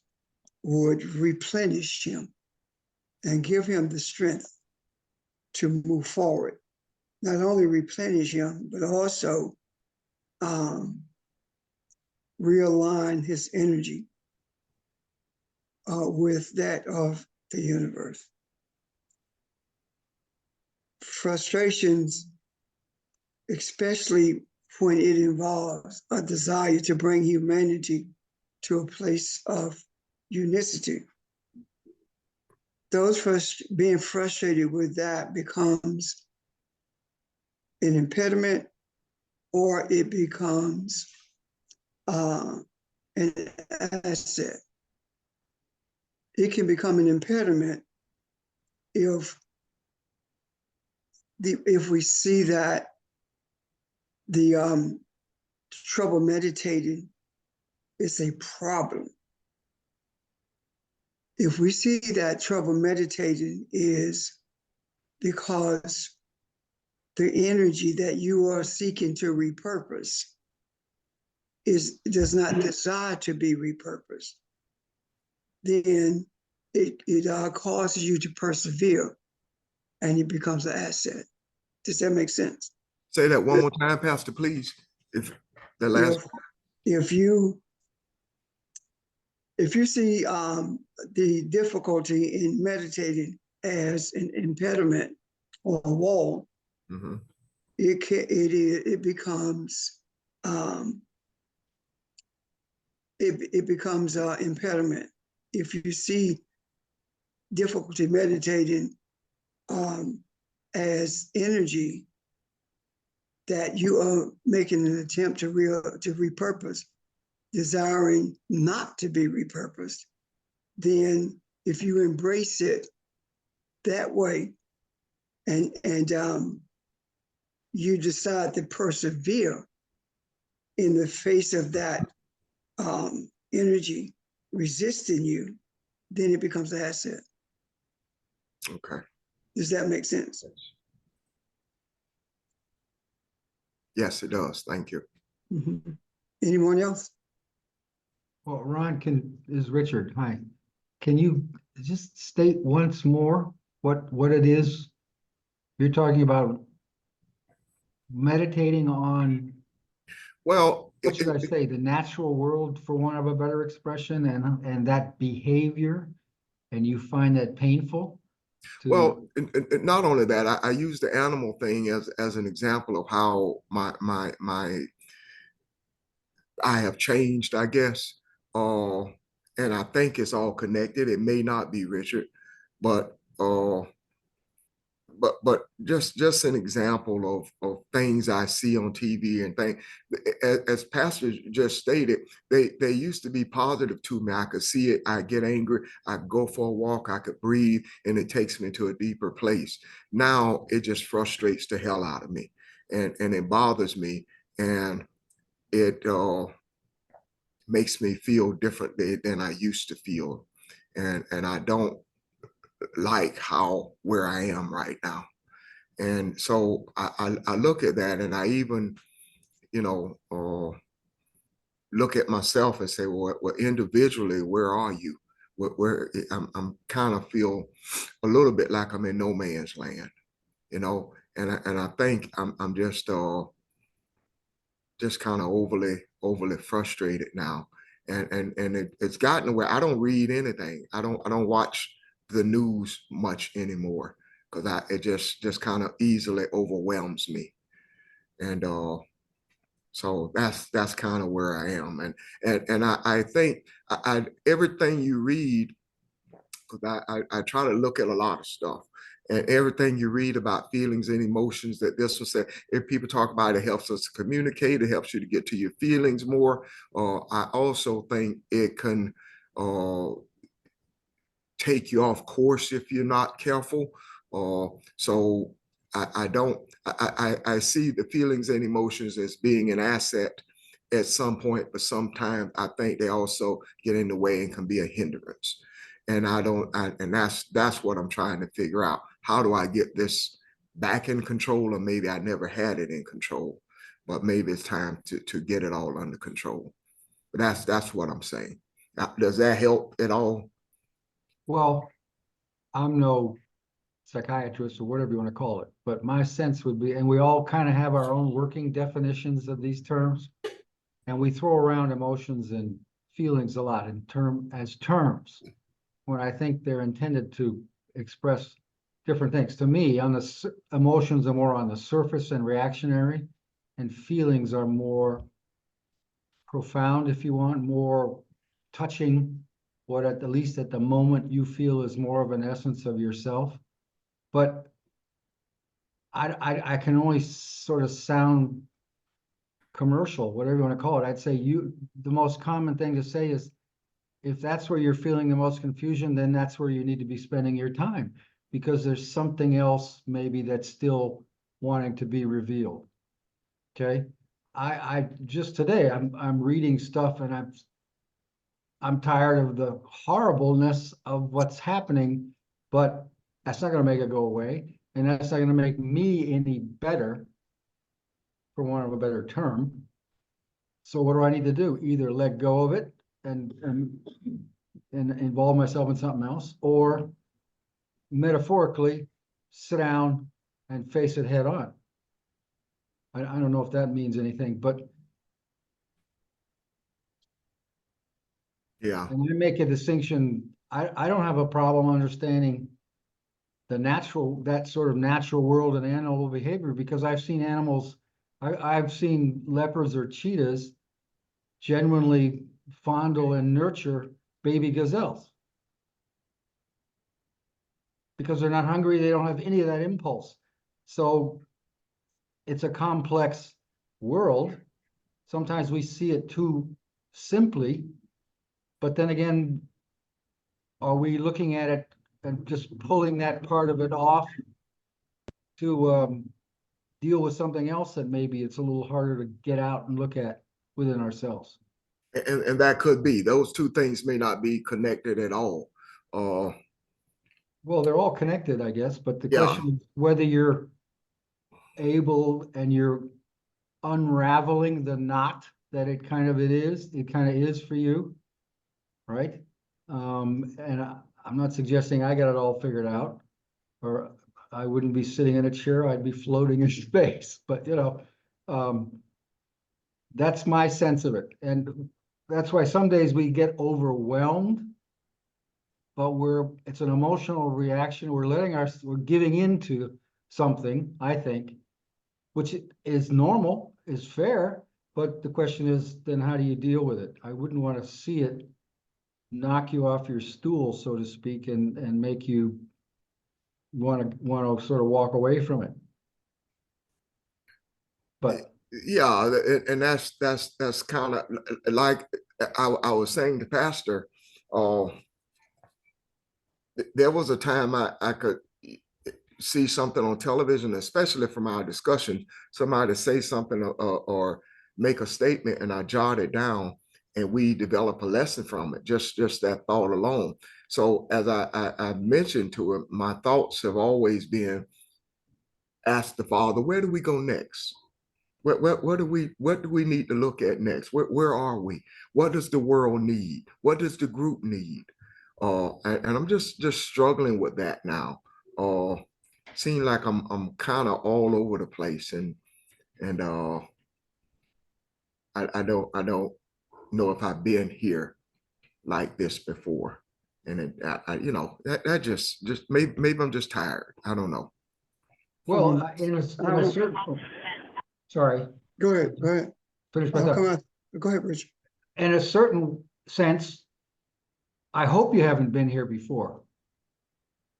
would replenish him and give him the strength to move forward. Not only replenish him, but also realign his energy with that of the universe. Frustrations, especially when it involves a desire to bring humanity to a place of unicity. Being frustrated with that becomes an impediment, or it becomes an asset. It can become an impediment if we see that the trouble meditating is a problem. If we see that trouble meditating is because the energy that you are seeking to repurpose does not desire to be repurposed, then it causes you to persevere and it becomes an asset. Does that make sense? Say that one more time, Pastor, please. If the last, If you see the difficulty in meditating as an impediment or a wall, Mhm. it becomes it becomes an impediment. If you see difficulty meditating as energy that you are making an attempt to repurpose, desiring not to be repurposed, then if you embrace it that way and you decide to persevere in the face of that energy resisting you, then it becomes an asset. Okay. Does that make sense? Yes, it does. Thank you. Mm-hmm. Anyone else? Well, Ron, is Richard, hi. Can you just state once more what it is you're talking about? Meditating on, Well, what should I say, the natural world, for want of a better expression, and that behavior, and you find that painful? well, not only that, I use the animal thing as an example of how I have changed, I guess. And I think it's all connected. It may not be, Richard, but just an example of things I see on TV and things. As Pastor just stated, they used to be positive to me. I could see it. I get angry. I go for a walk. I could breathe, and it takes me to a deeper place. Now it just frustrates the hell out of me, and it bothers me, and it makes me feel differently than I used to feel, and I don't like where I am right now. And so I look at that, and I even, look at myself and say, well, individually, where are you? Where I'm kind of feel a little bit like I'm in no man's land, and I think I'm just kind of overly frustrated now, and it's gotten where I don't read anything. I don't watch the news much anymore because it just kind of easily overwhelms me, and so that's kind of where I am, and I think everything you read, because I try to look at a lot of stuff. And everything you read about feelings and emotions, that this will say, if people talk about it, helps us to communicate, it helps you to get to your feelings more. I also think it can take you off course if you're not careful. So I see the feelings and emotions as being an asset at some point, but sometimes I think they also get in the way and can be a hindrance. And and that's what I'm trying to figure out. How do I get this back in control? Or maybe I never had it in control, but maybe it's time to get it all under control. But that's what I'm saying. Does that help at all? Well, I'm no psychiatrist or whatever you want to call it, but my sense would be, and we all kind of have our own working definitions of these terms, and we throw around emotions and feelings a lot as terms, when I think they're intended to express different things. To me, emotions are more on the surface and reactionary, and feelings are more profound, if you want, more touching, what at least at the moment you feel is more of an essence of yourself. But I can only sort of sound commercial, whatever you want to call it. I'd say the most common thing to say is, if that's where you're feeling the most confusion, then that's where you need to be spending your time, because there's something else maybe that's still wanting to be revealed. Okay. I just today I'm reading stuff, and I'm tired of the horribleness of what's happening, but that's not going to make it go away. And that's not going to make me any better, for want of a better term. So what do I need to do? Either let go of it and involve myself in something else, or metaphorically sit down and face it head on. I don't know if that means anything, but Yeah. and I make a distinction. I don't have a problem understanding that sort of natural world and animal behavior, because I've seen animals, I've seen leopards or cheetahs genuinely fondle and nurture baby gazelles. Because they're not hungry, they don't have any of that impulse. So it's a complex world. Sometimes we see it too simply, but then again, are we looking at it and just pulling that part of it off to deal with something else that maybe it's a little harder to get out and look at within ourselves? And that could be, those two things may not be connected at all. Uh, Well, they're all connected, I guess, but the Yeah. question is whether you're able and you're unraveling the knot that it kind of is for you, right? And I'm not suggesting I got it all figured out, or I wouldn't be sitting in a chair, I'd be floating in space, but that's my sense of it. And that's why some days we get overwhelmed, but it's an emotional reaction. We're giving into something, I think, which is normal, is fair, but the question is, then how do you deal with it? I wouldn't want to see it knock you off your stool, so to speak, and make you want to sort of walk away from it. But yeah, and that's kind of like I was saying to Pastor, uh, there was a time I could see something on television, especially from our discussion, somebody say something or make a statement, and I jot it down, and we develop a lesson from it, just that thought alone. So as I mentioned to him, my thoughts have always been, ask the Father, where do we go next? What do we need to look at next? Where are we? What does the world need? What does the group need? And I'm just struggling with that now. Seem like I'm kind of all over the place, and I don't know if I've been here like this before, and that just maybe I'm just tired. I don't know. well, in a certain, sorry, Go ahead. finish my I'll thought. come out. Go ahead, Rich. In a certain sense, I hope you haven't been here before.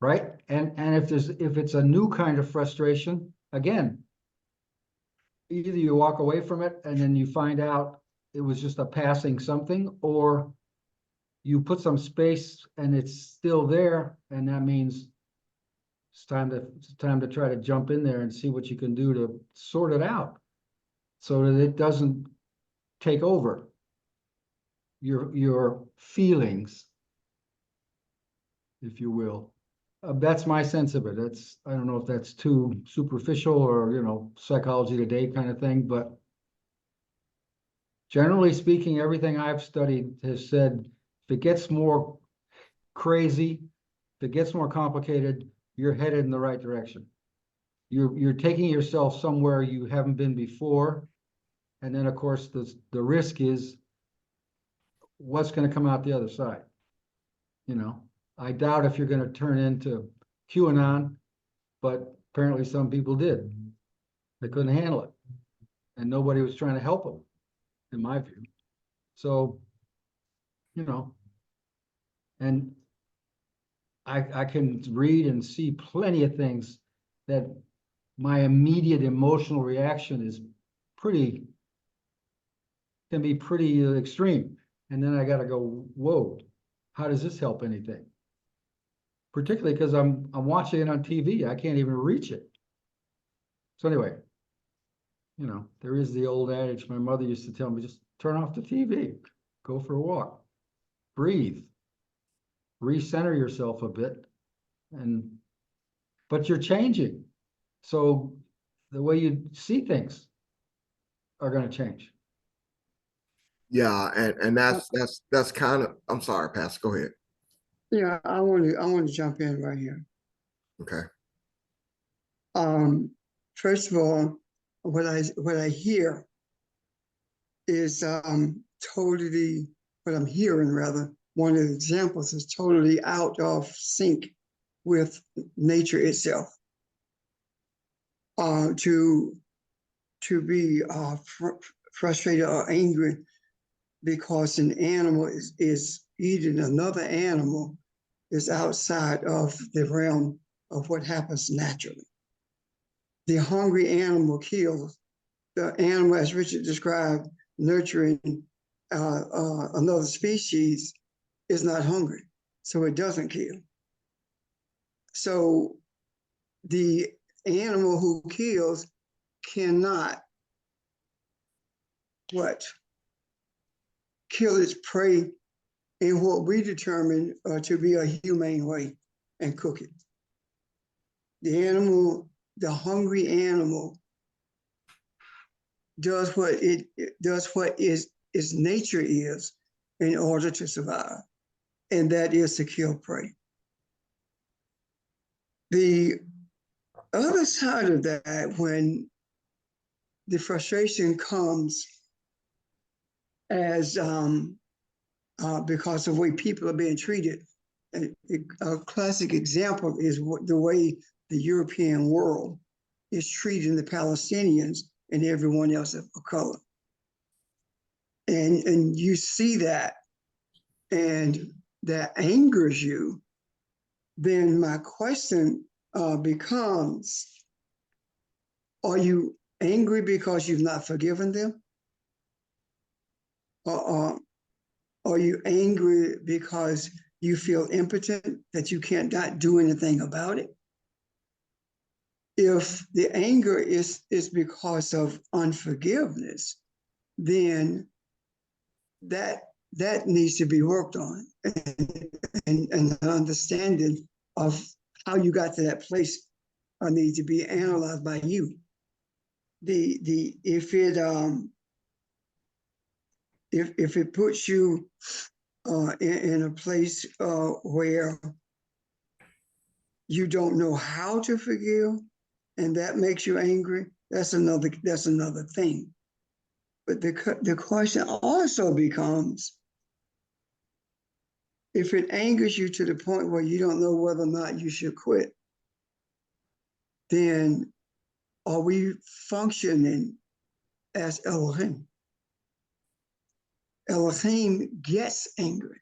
Right? And if it's a new kind of frustration, again, either you walk away from it and then you find out it was just a passing something, or you put some space and it's still there, and that means it's time to try to jump in there and see what you can do to sort it out so that it doesn't take over your feelings, if you will. That's my sense of it. I don't know if that's too superficial or, psychology today kind of thing, but generally speaking, everything I've studied has said, if it gets more crazy, if it gets more complicated, you're headed in the right direction. You're taking yourself somewhere you haven't been before. And then, of course, the risk is what's going to come out the other side. I doubt if you're going to turn into QAnon, but apparently some people did. They couldn't handle it, and nobody was trying to help them, in my view. So, and I can read and see plenty of things that my immediate emotional reaction can be pretty extreme. And then I got to go, whoa, how does this help anything? Particularly because I'm watching it on TV. I can't even reach it. So anyway, there is the old adage my mother used to tell me, just turn off the TV, go for a walk, breathe, recenter yourself a bit, but you're changing. So the way you see things are going to change. Yeah, and that's kind of, I'm sorry, Pastor, go ahead. Yeah, I want to jump in right here. Okay. First of all, what I hear is totally, what I'm hearing rather, one of the examples is totally out of sync with nature itself. To be frustrated or angry because an animal is eating another animal is outside of the realm of what happens naturally. The hungry animal kills. The animal, as Richard described, nurturing another species is not hungry, so it doesn't kill. So the animal who kills cannot kill its prey in what we determine to be a humane way and cook it. The hungry animal does what its nature is in order to survive, and that is to kill prey. The other side of that, when the frustration comes as because of the way people are being treated. A classic example is the way the European world is treating the Palestinians and everyone else of color. And you see that, and that angers you, then my question becomes, are you angry because you've not forgiven them? Or are you angry because you feel impotent, that you can't not do anything about it? If the anger is because of unforgiveness, then that needs to be worked on, and an understanding of how you got to that place needs to be analyzed by you. If it puts you in a place where you don't know how to forgive, and that makes you angry, that's another thing. But the question also becomes, if it angers you to the point where you don't know whether or not you should quit, then are we functioning as Elohim? Elohim gets angry,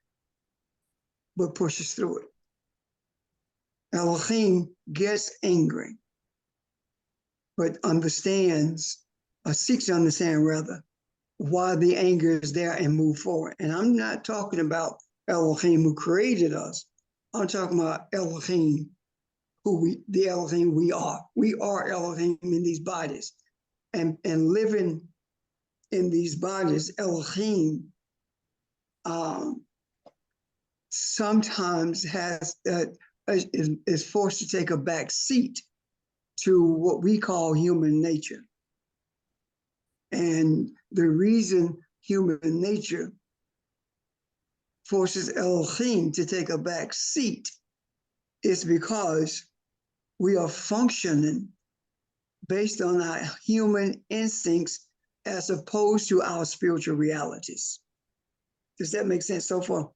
but pushes through it. Elohim gets angry, but seeks to understand rather, why the anger is there and move forward. And I'm not talking about Elohim who created us. I'm talking about Elohim, the Elohim we are. We are Elohim in these bodies. And living in these bodies, Elohim sometimes is forced to take a back seat to what we call human nature. And the reason human nature forces Elohim to take a back seat is because we are functioning based on our human instincts as opposed to our spiritual realities. Does that make sense so far?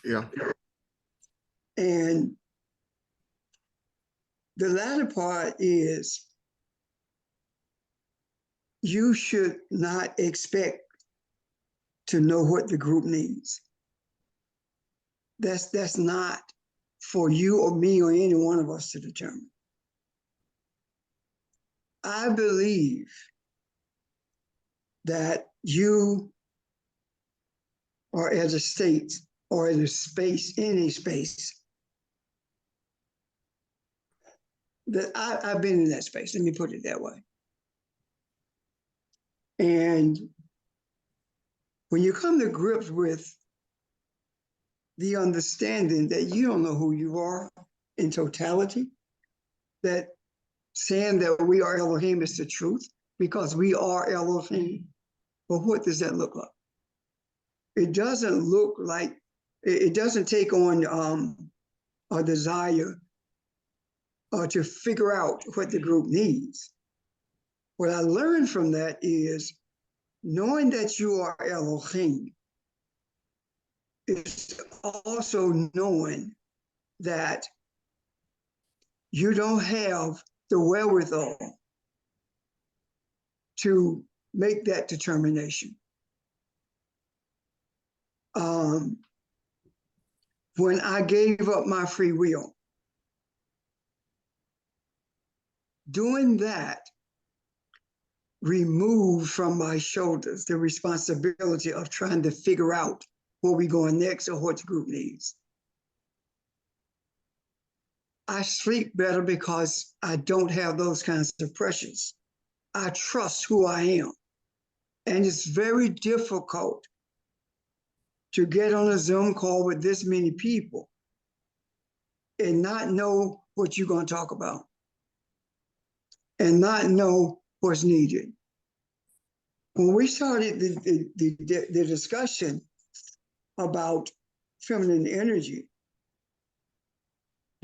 Yeah. And the latter part is, you should not expect to know what the group needs. That's not for you or me or any one of us to determine. I believe that you are as a state or as a space, any space, that I've been in that space, let me put it that way. And when you come to grips with the understanding that you don't know who you are in totality, that saying that we are Elohim is the truth, because we are Elohim, but what does that look like? it doesn't look like, it doesn't take on a desire to figure out what the group needs. What I learned from that is knowing that you are Elohim is also knowing that you don't have the wherewithal to make that determination. When I gave up my free will, doing that removed from my shoulders the responsibility of trying to figure out where we're going next or what the group needs. I sleep better because I don't have those kinds of pressures. I trust who I am. And it's very difficult to get on a Zoom call with this many people and not know what you're going to talk about and not know what's needed. When we started the discussion about feminine energy,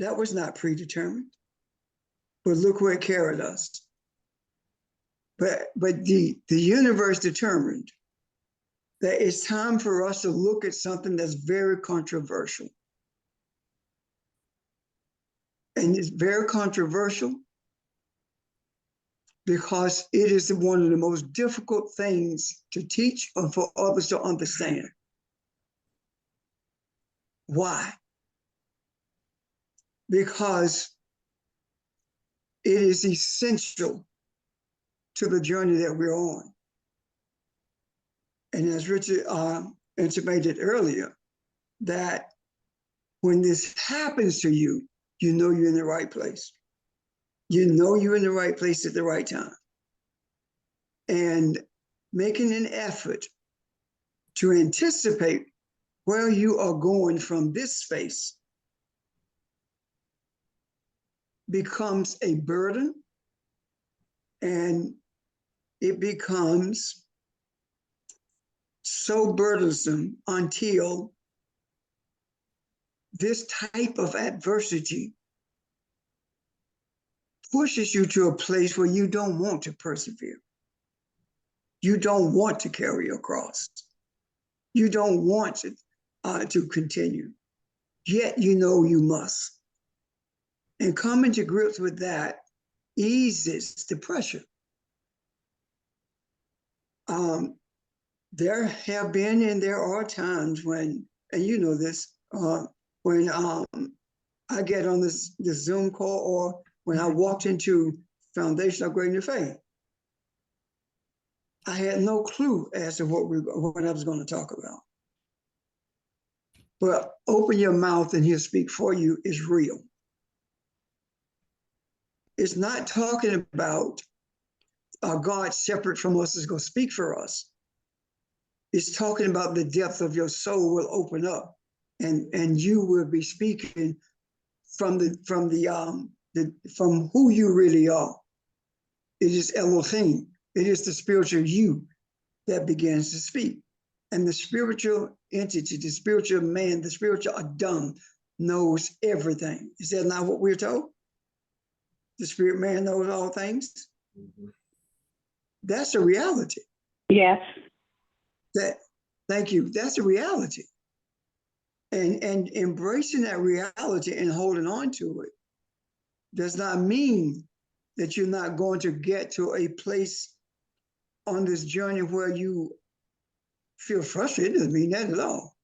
that was not predetermined, but look where it carried us. But the universe determined that it's time for us to look at something that's very controversial. And it's very controversial because it is one of the most difficult things to teach or for others to understand. Why? Because it is essential to the journey that we're on. And as Richard intimated earlier, that when this happens to you, you know you're in the right place. You know you're in the right place at the right time. And making an effort to anticipate where you are going from this space becomes a burden, and it becomes so burdensome until this type of adversity pushes you to a place where you don't want to persevere. You don't want to carry your cross. You don't want to continue, yet you know you must. And coming to grips with that eases the pressure. There have been and there are times when, and you know this, when I get on this Zoom call or when I walked into Foundation of Great New Faith, I had no clue as to what I was going to talk about. But open your mouth and he'll speak for you is real. It's not talking about God separate from us is going to speak for us. It's talking about the depth of your soul will open up, and you will be speaking from who you really are. It is Elohim. It is the spiritual you that begins to speak. And the spiritual entity, the spiritual man, the spiritual Adam knows everything. Is that not what we're told? The spirit man knows all things. Mm-hmm. That's a reality. Yes. Thank you. That's a reality. And embracing that reality and holding on to it does not mean that you're not going to get to a place on this journey where you feel frustrated. It doesn't mean that at all.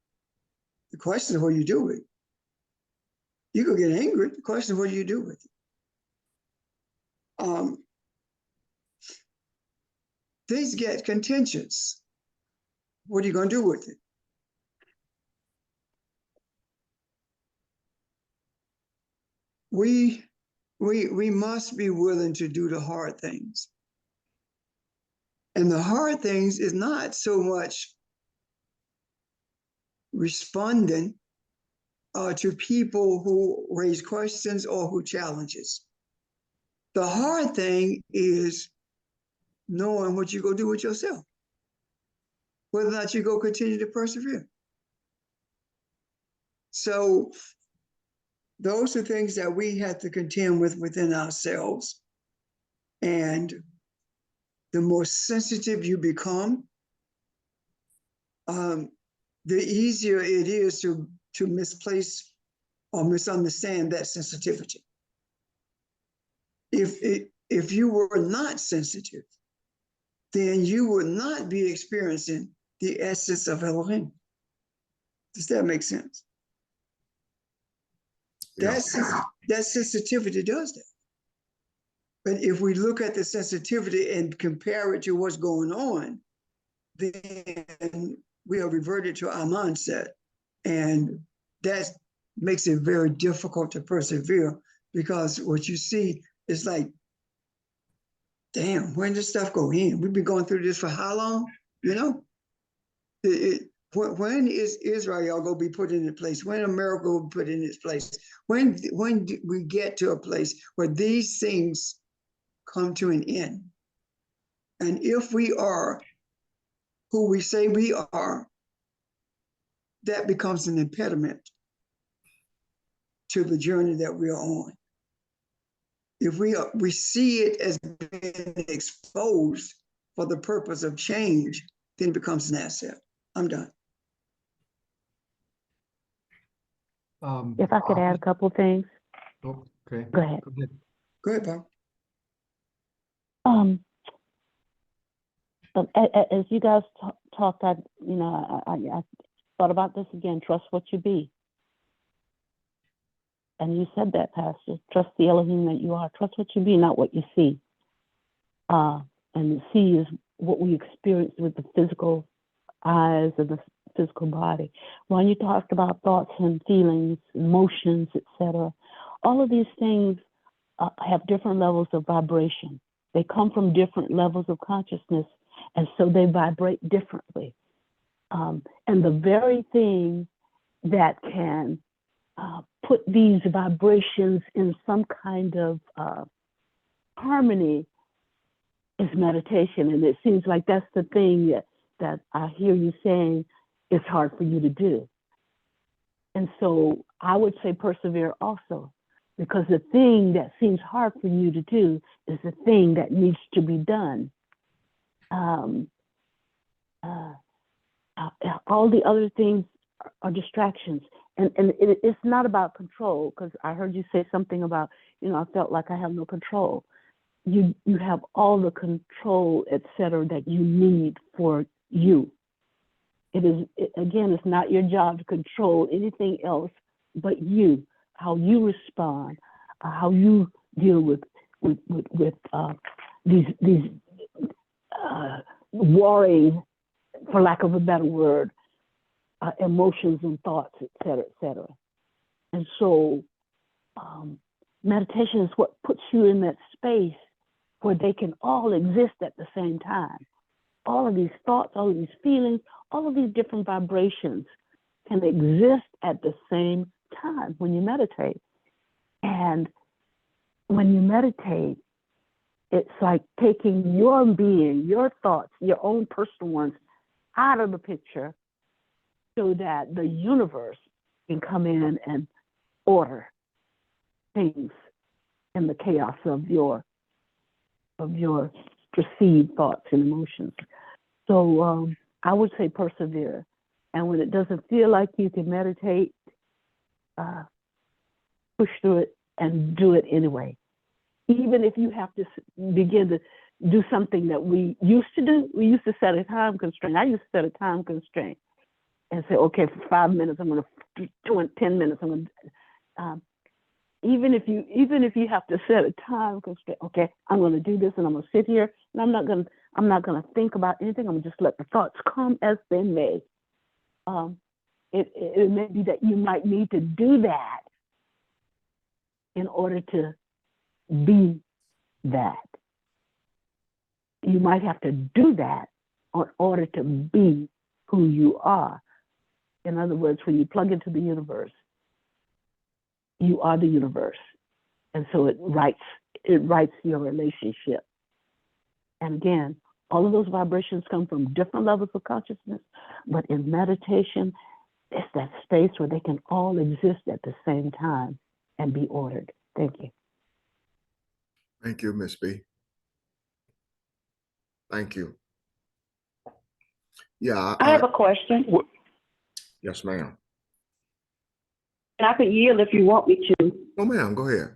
The question is what you do with it. You could get angry. The question is what do you do with it? Things get contentious. What are you going to do with it? We must be willing to do the hard things. And the hard things is not so much responding to people who raise questions or who challenges. The hard thing is knowing what you're going to do with yourself. whether or not you go continue to persevere. So those are things that we have to contend with within ourselves. And the more sensitive you become, the easier it is to misplace or misunderstand that sensitivity. If you were not sensitive, then you would not be experiencing the essence of Elohim. Does that make sense? Yeah. That sensitivity does that. But if we look at the sensitivity and compare it to what's going on, then we are reverted to our mindset. And that makes it very difficult to persevere, because what you see is like, damn, when does stuff go in? We've been going through this for how long? You know? When is Israel going to be put in its place? When America will be put in its place? When do we get to a place where these things come to an end? And if we are who we say we are, that becomes an impediment to the journey that we are on. If we see it as being exposed for the purpose of change, then it becomes an asset. I'm done. If I could add a couple of things. Oh, okay. Go ahead. Go ahead, Bob. As you guys talked, I thought about this again. Trust what you be. And you said that, Pastor. Trust the Elohim that you are. Trust what you be, not what you see. And the see is what we experience with the physical eyes and the physical body. When you talked about thoughts and feelings, emotions, etc., all of these things have different levels of vibration. They come from different levels of consciousness, and so they vibrate differently. And the very thing that can put these vibrations in some kind of harmony is meditation. And it seems like that's the thing that I hear you saying it's hard for you to do. And so I would say persevere also, because the thing that seems hard for you to do is the thing that needs to be done. All the other things are distractions. And it's not about control, because I heard you say something about, I felt like I have no control. You have all the control, et cetera, that you need for you. It's not your job to control anything else but you, how you respond, how you deal with these warring, for lack of a better word, emotions and thoughts, et cetera, et cetera. And so meditation is what puts you in that space where they can all exist at the same time. All of these thoughts, all of these feelings, all of these different vibrations can exist at the same time when you meditate. And when you meditate, it's like taking your being, your thoughts, your own personal ones out of the picture so that the universe can come in and order things in the chaos of your perceived thoughts and emotions. So I would say persevere. And when it doesn't feel like you can meditate, push through it and do it anyway. Even if you have to begin to do something that we used to do. We used to set a time constraint. I used to set a time constraint and say, okay, for 5 minutes, I'm going to do it. 10 minutes, I'm going to. Even if you have to set a time constraint, okay, I'm going to do this, and I'm going to sit here, and I'm not going to think about anything. I'm going to just let the thoughts come as they may. It may be that you might need to do that in order to be that. You might have to do that in order to be who you are. In other words, when you plug into the universe, you are the universe. And so it writes your relationship. And again, All of those vibrations come from different levels of consciousness, but in meditation, it's that space where they can all exist at the same time and be ordered. Thank you. Thank you, Miss B. Thank you. Yeah, I have a question, yes, ma'am. and I could yield if you want me to. Oh, ma'am, go ahead.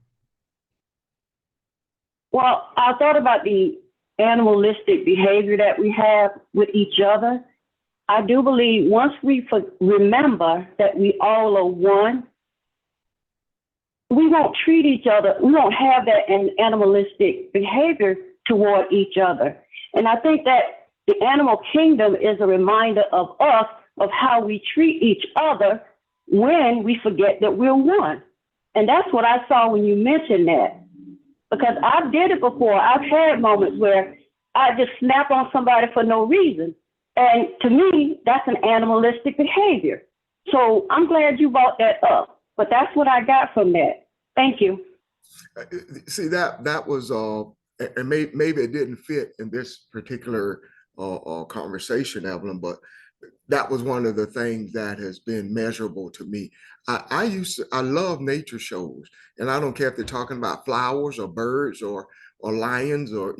Well, I thought about the animalistic behavior that we have with each other. I do believe once we remember that we all are one, we won't treat each other, we won't have that animalistic behavior toward each other. And I think that the animal kingdom is a reminder of us of how we treat each other when we forget that we're one. And that's what I saw when you mentioned that. Because I did it before. I've had moments where I just snap on somebody for no reason. And to me, that's an animalistic behavior. So I'm glad you brought that up. But that's what I got from that. Thank you. See, that was, and maybe it didn't fit in this particular conversation, Evelyn, but that was one of the things that has been measurable to me. I love nature shows, and I don't care if they're talking about flowers or birds or lions or,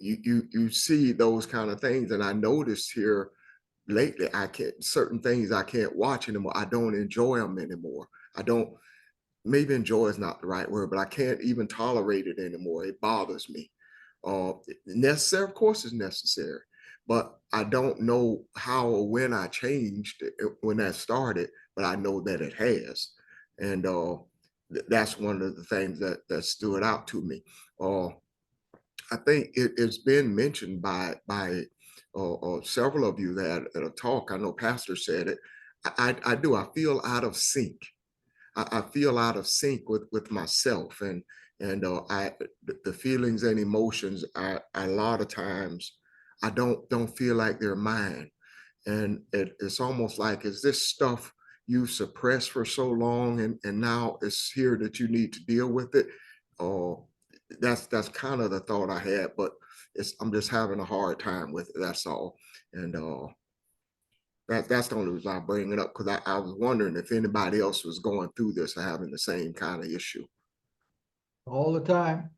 you see those kind of things. And I noticed here lately, certain things I can't watch anymore. I don't enjoy them anymore. Maybe enjoy is not the right word, but I can't even tolerate it anymore. It bothers me. Necessary, of course, is necessary, but I don't know how or when I changed when that started, but I know that it has. And that's one of the things that stood out to me. I think it's been mentioned by several of you that at a talk. I know Pastor said it. I do. I feel out of sync. I feel out of sync with myself, and the feelings and emotions. A lot of times I don't feel like they're mine, and it's almost like, is this stuff you suppressed for so long, and now it's here that you need to deal with it? That's kind of the thought I had, but I'm just having a hard time with it. That's all, and that's the only reason I bring it up, because I was wondering if anybody else was going through this or having the same kind of issue. All the time.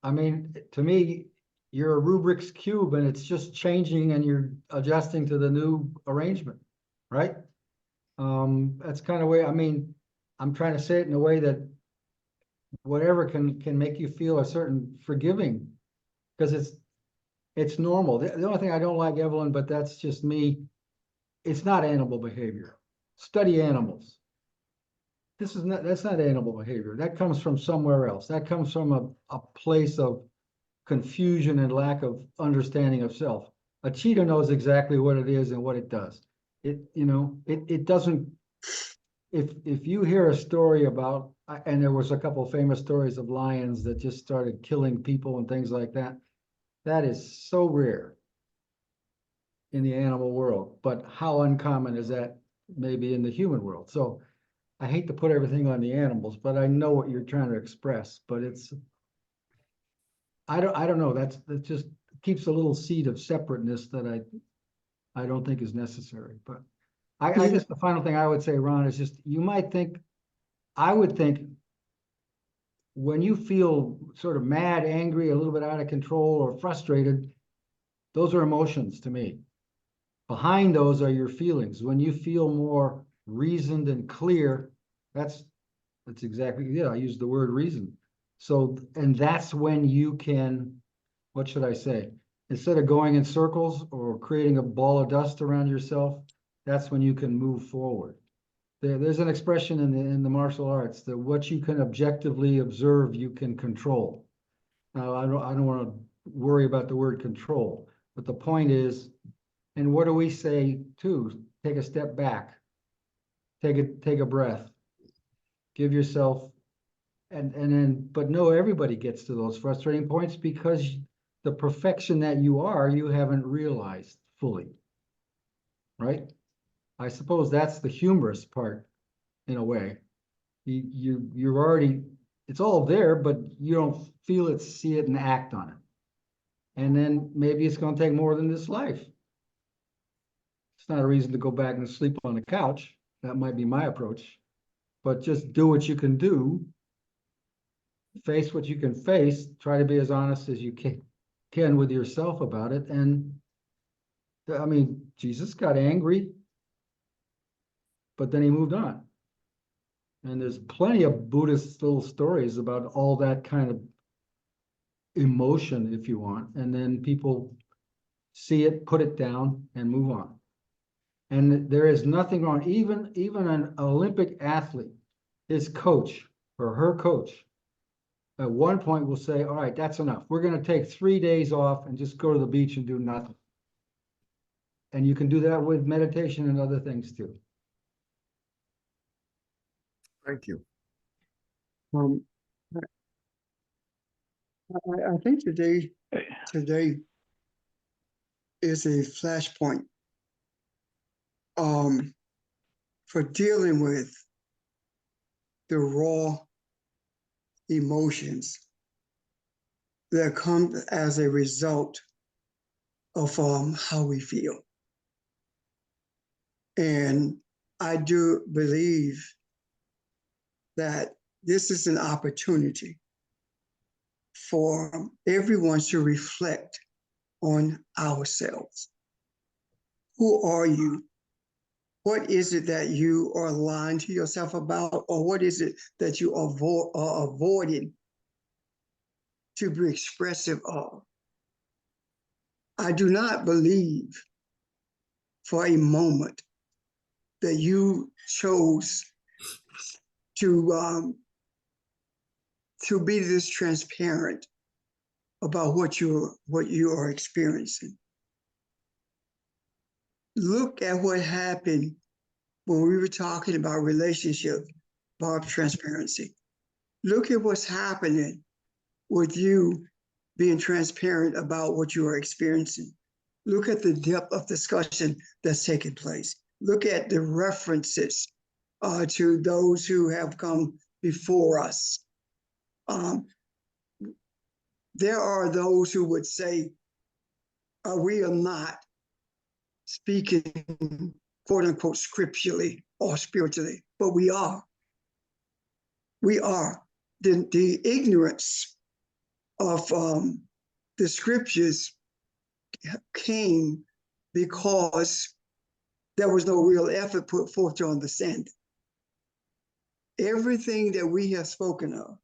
I mean, to me, you're a Rubik's Cube and it's just changing and you're adjusting to the new arrangement, right? That's kind of way, I mean, I'm trying to say it in a way that whatever can make you feel a certain forgiving, because it's normal. The only thing I don't like, Evelyn, but that's just me, it's not animal behavior. Study animals. That's not animal behavior. That comes from somewhere else. That comes from a place of confusion and lack of understanding of self. A cheetah knows exactly what it is and what it does. It doesn't, if you hear a story about, and there was a couple of famous stories of lions that just started killing people and things like that, that is so rare in the animal world, but how uncommon is that maybe in the human world? So I hate to put everything on the animals, but I know what you're trying to express, but I don't know, that just keeps a little seed of separateness that I don't think is necessary. But I guess the final thing I would say, Ron, is just, I would think when you feel sort of mad, angry, a little bit out of control or frustrated, those are emotions to me. Behind those are your feelings. When you feel more reasoned and clear, that's exactly, yeah, I use the word reason. So, and that's when you can, what should I say? Instead of going in circles or creating a ball of dust around yourself, that's when you can move forward. There's an expression in the martial arts that what you can objectively observe, you can control. Now, I don't want to worry about the word control, but the point is, and what do we say too? Take a step back, take a breath, give yourself, and then, but no, everybody gets to those frustrating points because the perfection that you are, you haven't realized fully, right? I suppose that's the humorous part in a way. You're already, it's all there, but you don't feel it, see it, and act on it. And then maybe it's gonna take more than this life. It's not a reason to go back and sleep on the couch. That might be my approach. But just do what you can do. Face what you can face. Try to be as honest as you can with yourself about it. And I mean, Jesus got angry, but then he moved on. And there's plenty of Buddhist little stories about all that kind of emotion, if you want, and then people see it, put it down, and move on. And there is nothing wrong. Even an Olympic athlete, his coach or her coach, at one point will say, all right, that's enough. We're going to take 3 days off and just go to the beach and do nothing. And you can do that with meditation and other things too. Thank you. I think today is a flashpoint for dealing with the raw emotions that come as a result of how we feel. And I do believe that this is an opportunity for everyone to reflect on ourselves. Who are you? What is it that you are lying to yourself about? Or what is it that you are avoiding to be expressive of? I do not believe for a moment that you chose to be this transparent about what you are experiencing. Look at what happened when we were talking about relationship, about transparency. Look at what's happening with you being transparent about what you are experiencing. Look at the depth of discussion that's taking place. Look at the references to those who have come before us. There are those who would say, we are not speaking, quote unquote, scripturally or spiritually, but we are. We are. The ignorance of the scriptures came because there was no real effort put forth to understand it. Everything that we have spoken of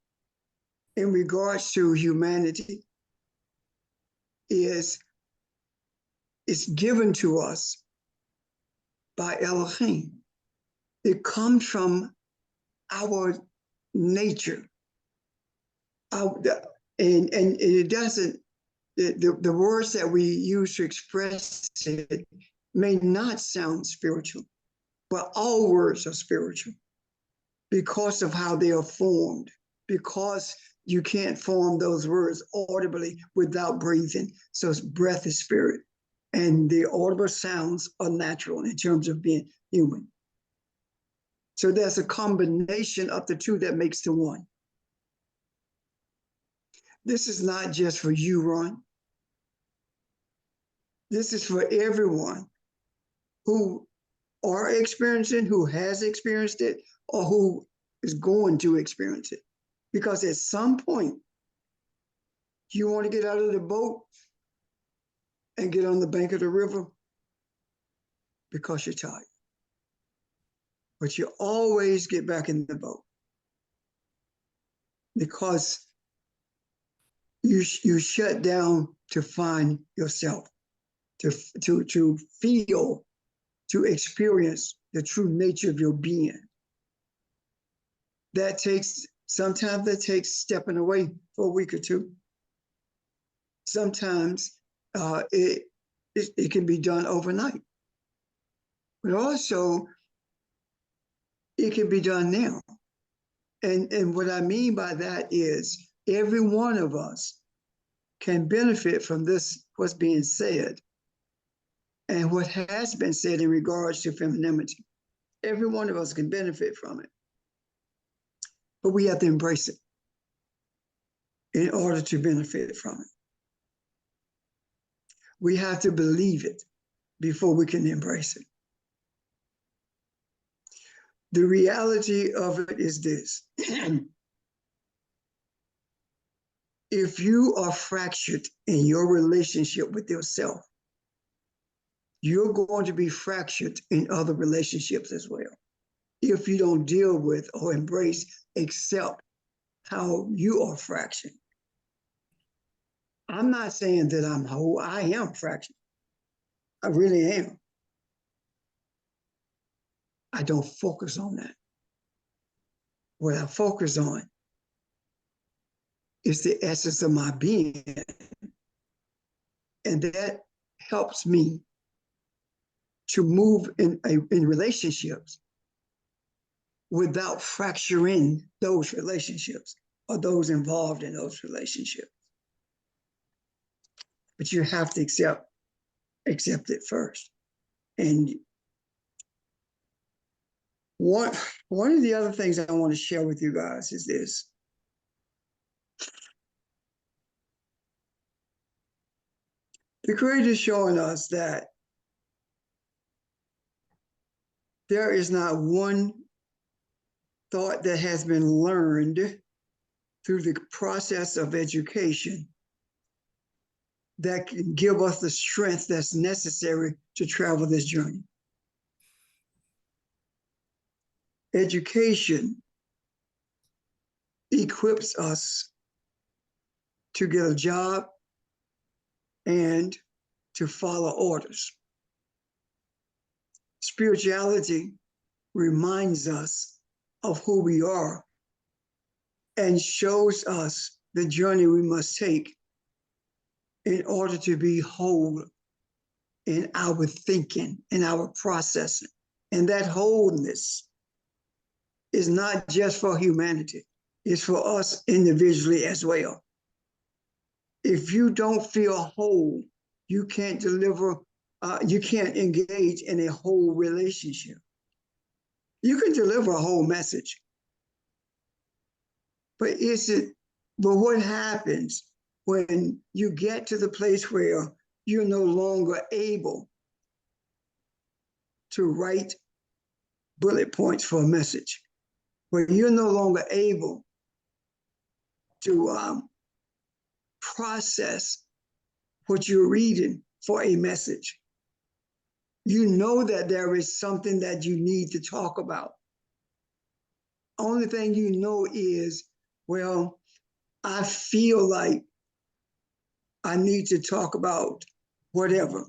in regards to humanity is given to us by Elohim. It comes from our nature. And it doesn't, the words that we use to express it may not sound spiritual, but all words are spiritual because of how they are formed, because you can't form those words audibly without breathing. So breath is spirit. And the audible sounds are natural in terms of being human. So there's a combination of the two that makes the one. This is not just for you, Ron. This is for everyone who are experiencing, who has experienced it, or who is going to experience it. Because at some point, you want to get out of the boat and get on the bank of the river because you're tired. But you always get back in the boat because you shut down to find yourself, to feel, to experience the true nature of your being. Sometimes that takes stepping away for a week or two. Sometimes it can be done overnight. But also, it can be done now. And what I mean by that is every one of us can benefit from this, what's being said, and what has been said in regards to femininity. Every one of us can benefit from it. But we have to embrace it in order to benefit from it. We have to believe it before we can embrace it. The reality of it is this. If you are fractured in your relationship with yourself, you're going to be fractured in other relationships as well. If you don't deal with or embrace, accept how you are fractured. I'm not saying that I'm whole. I am fractured. I really am. I don't focus on that. What I focus on is the essence of my being. And that helps me to move in relationships without fracturing those relationships or those involved in those relationships. But you have to accept it first. And one of the other things I want to share with you guys is this. The Creator is showing us that there is not one thought that has been learned through the process of education that can give us the strength that's necessary to travel this journey. Education equips us to get a job and to follow orders. Spirituality reminds us of who we are and shows us the journey we must take in order to be whole in our thinking, in our processing. And that wholeness is not just for humanity, it's for us individually as well. If you don't feel whole, you can't deliver, you can't engage in a whole relationship. You can deliver a whole message. But what happens when you get to the place where you're no longer able to write bullet points for a message, where you're no longer able to process what you're reading for a message? You know that there is something that you need to talk about. Only thing you know is, well, I feel like I need to talk about whatever,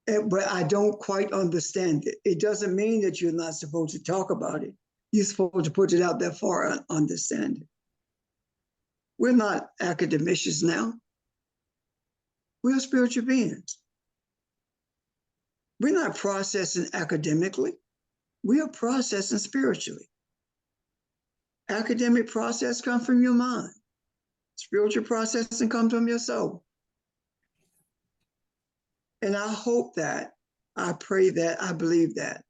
but I don't quite understand it. It doesn't mean that you're not supposed to talk about it. You're supposed to put it out there for and understand it. We're not academicians now. We're spiritual beings. We're not processing academically. We are processing spiritually. Academic process comes from your mind. Spiritual processing comes from your soul. And I hope that, I pray that, I believe that,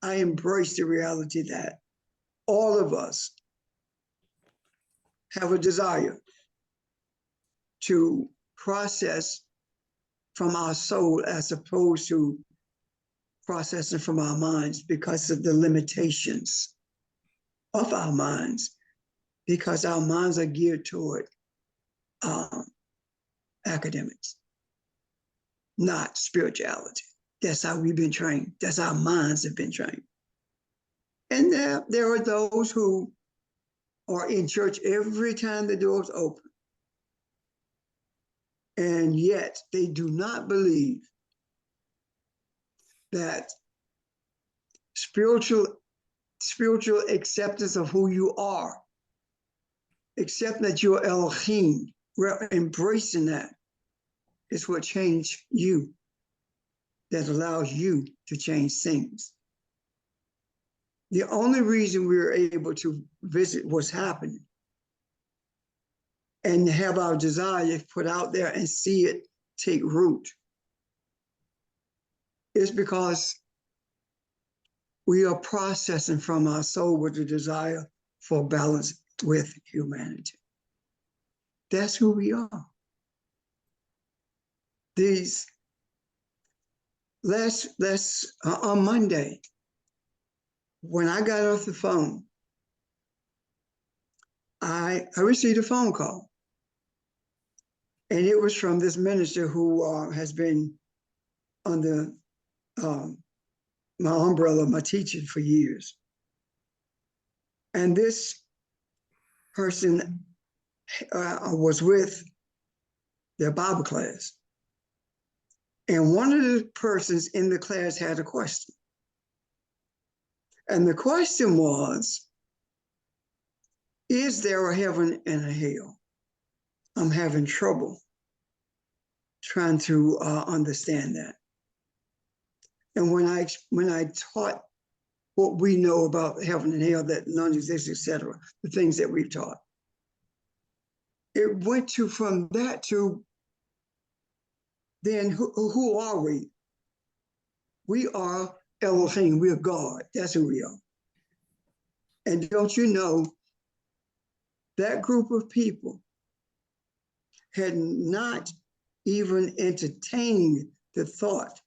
I embrace the reality that all of us have a desire to process from our soul as opposed to processing from our minds because of the limitations of our minds, because our minds are geared toward academics, not spirituality. That's how we've been trained. That's how our minds have been trained. And there are those who are in church every time the doors open, and yet they do not believe that spiritual acceptance of who you are, accepting that you're Elohim, we're embracing that, is what changed you, that allows you to change things. The only reason we're able to visit what's happening and have our desire put out there and see it take root is because we are processing from our soul with the desire for balance with humanity. That's who we are. these on Monday, when I got off the phone, I received a phone call, and it was from this minister who has been under my umbrella, my teaching for years. And this person was with their Bible class. And one of the persons in the class had a question. And the question was, is there a heaven and a hell? I'm having trouble trying to understand that. And when I taught what we know about heaven and hell, that none exists, etc., the things that we've taught, it went to from that to then who are we? We are Elohim. We are God. That's who we are. And don't you know, that group of people had not even entertained the thought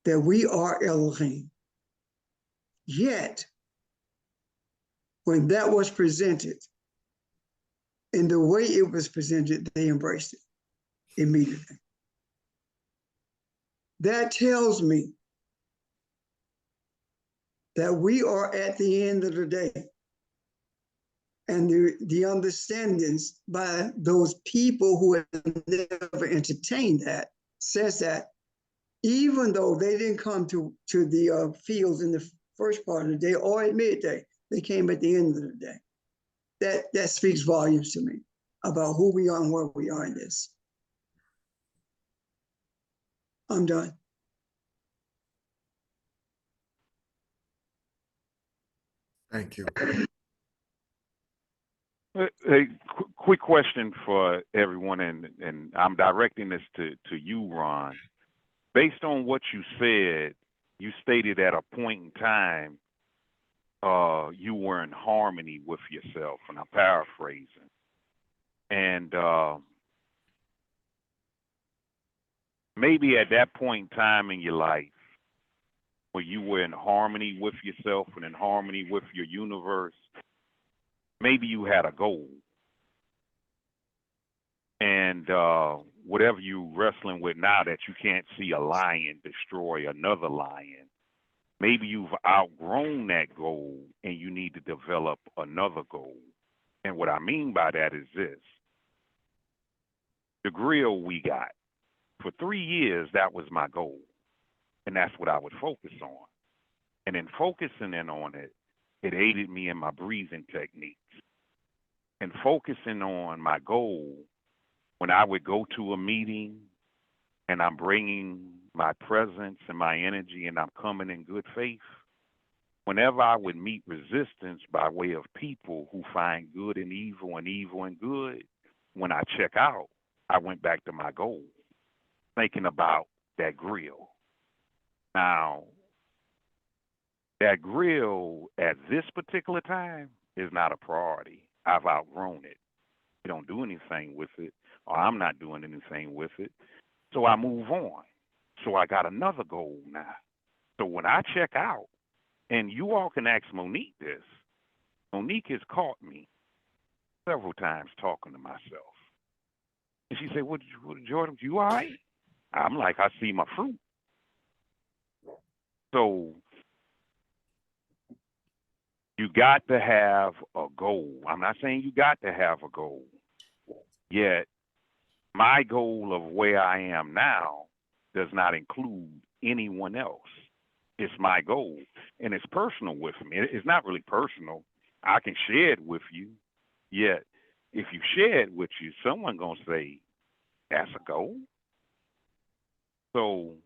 that we are Elohim. Yet, when that was presented, in the way it was presented, they embraced it immediately. That tells me that we are at the end of the day. And the understandings by those people who have never entertained that says that even though they didn't come to the fields in the first part of the day or at midday, they came at the end of the day. That speaks volumes to me about who we are and where we are in this. I'm done. Thank you. Hey, quick question for everyone, and I'm directing this to you, Ron. Based on what you said, you stated at a point in time you were in harmony with yourself, and I'm paraphrasing. And maybe at that point in time in your life, where you were in harmony with yourself and in harmony with your universe, maybe you had a goal. And whatever you're wrestling with now, that you can't see a lion destroy another lion, maybe you've outgrown that goal and you need to develop another goal. And what I mean by that is this. The grill we got, for 3 years, that was my goal. And that's what I would focus on. And in focusing in on it, it aided me in my breathing techniques. And focusing on my goal, when I would go to a meeting and I'm bringing my presence and my energy and I'm coming in good faith, whenever I would meet resistance by way of people who find good in evil and evil in good, when I check out, I went back to my goal, thinking about that grill. Now, that grill at this particular time is not a priority. I've outgrown it. I don't do anything with it, or I'm not doing anything with it. So I move on. So I got another goal now. So when I check out, and you all can ask Monique this, Monique has caught me several times talking to myself. And she said, "What, Jordan, you all right?" I'm like, "I see my fruit." So you got to have a goal. I'm not saying you got to have a goal. Yet my goal of where I am now does not include anyone else. It's my goal. And it's personal with me. It's not really personal. I can share it with you. Yet if you share it with you, someone going to say, "That's a goal." So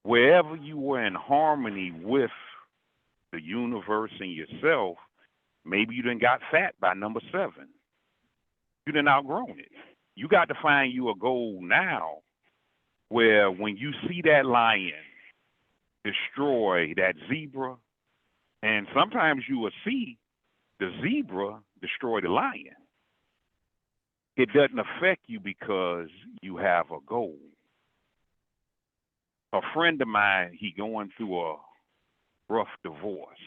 wherever you were in harmony with the universe and yourself, maybe you done got fat by number 7. You done outgrown it. You got to find you a goal now where when you see that lion destroy that zebra, and sometimes you will see the zebra destroy the lion. it doesn't affect you because you have a goal. A friend of mine, he going through a rough divorce.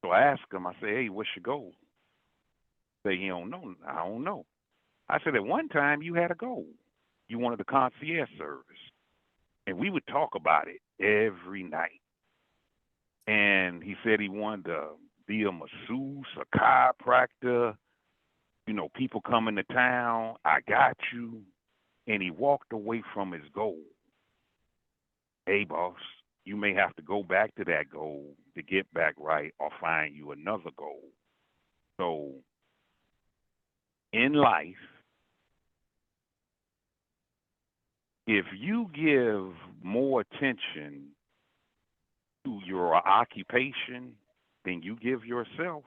So I asked him, I said, hey, what's your goal? Say he don't know. I don't know. I said, at one time you had a goal. You wanted the concierge service. And we would talk about it every night. And he said he wanted to be a masseuse, a chiropractor, you know, people coming to town, I got you. And he walked away from his goal. Hey, boss, you may have to go back to that goal to get back right or find you another goal. So in life, if you give more attention to your occupation than you give yourself,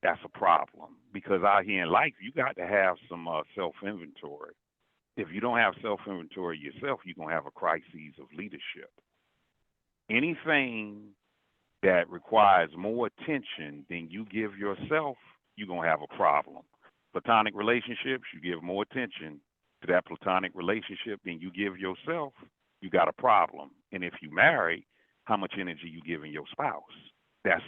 that's a problem. Because out here in life, you got to have some self-inventory. If you don't have self-inventory yourself, you're going to have a crisis of leadership. Anything that requires more attention than you give yourself, you're going to have a problem. Platonic relationships, you give more attention to that platonic relationship than you give yourself, you got a problem. And if you marry, how much energy you giving your spouse? That's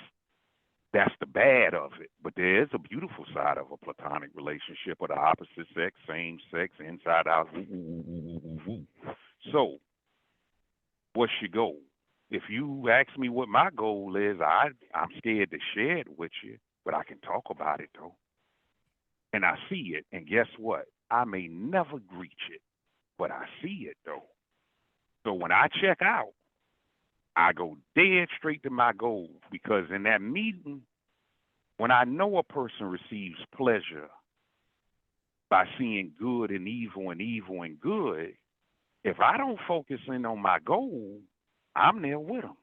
the bad of it. But there is a beautiful side of a platonic relationship of the opposite sex, same sex, inside out. So, what's your goal? If you ask me what my goal is, I'm scared to share it with you, but I can talk about it though. And I see it, and guess what? I may never reach it, but I see it though. So when I check out, I go dead straight to my goal, because in that meeting, when I know a person receives pleasure by seeing good and evil and good, if I don't focus in on my goal, I'm there with them.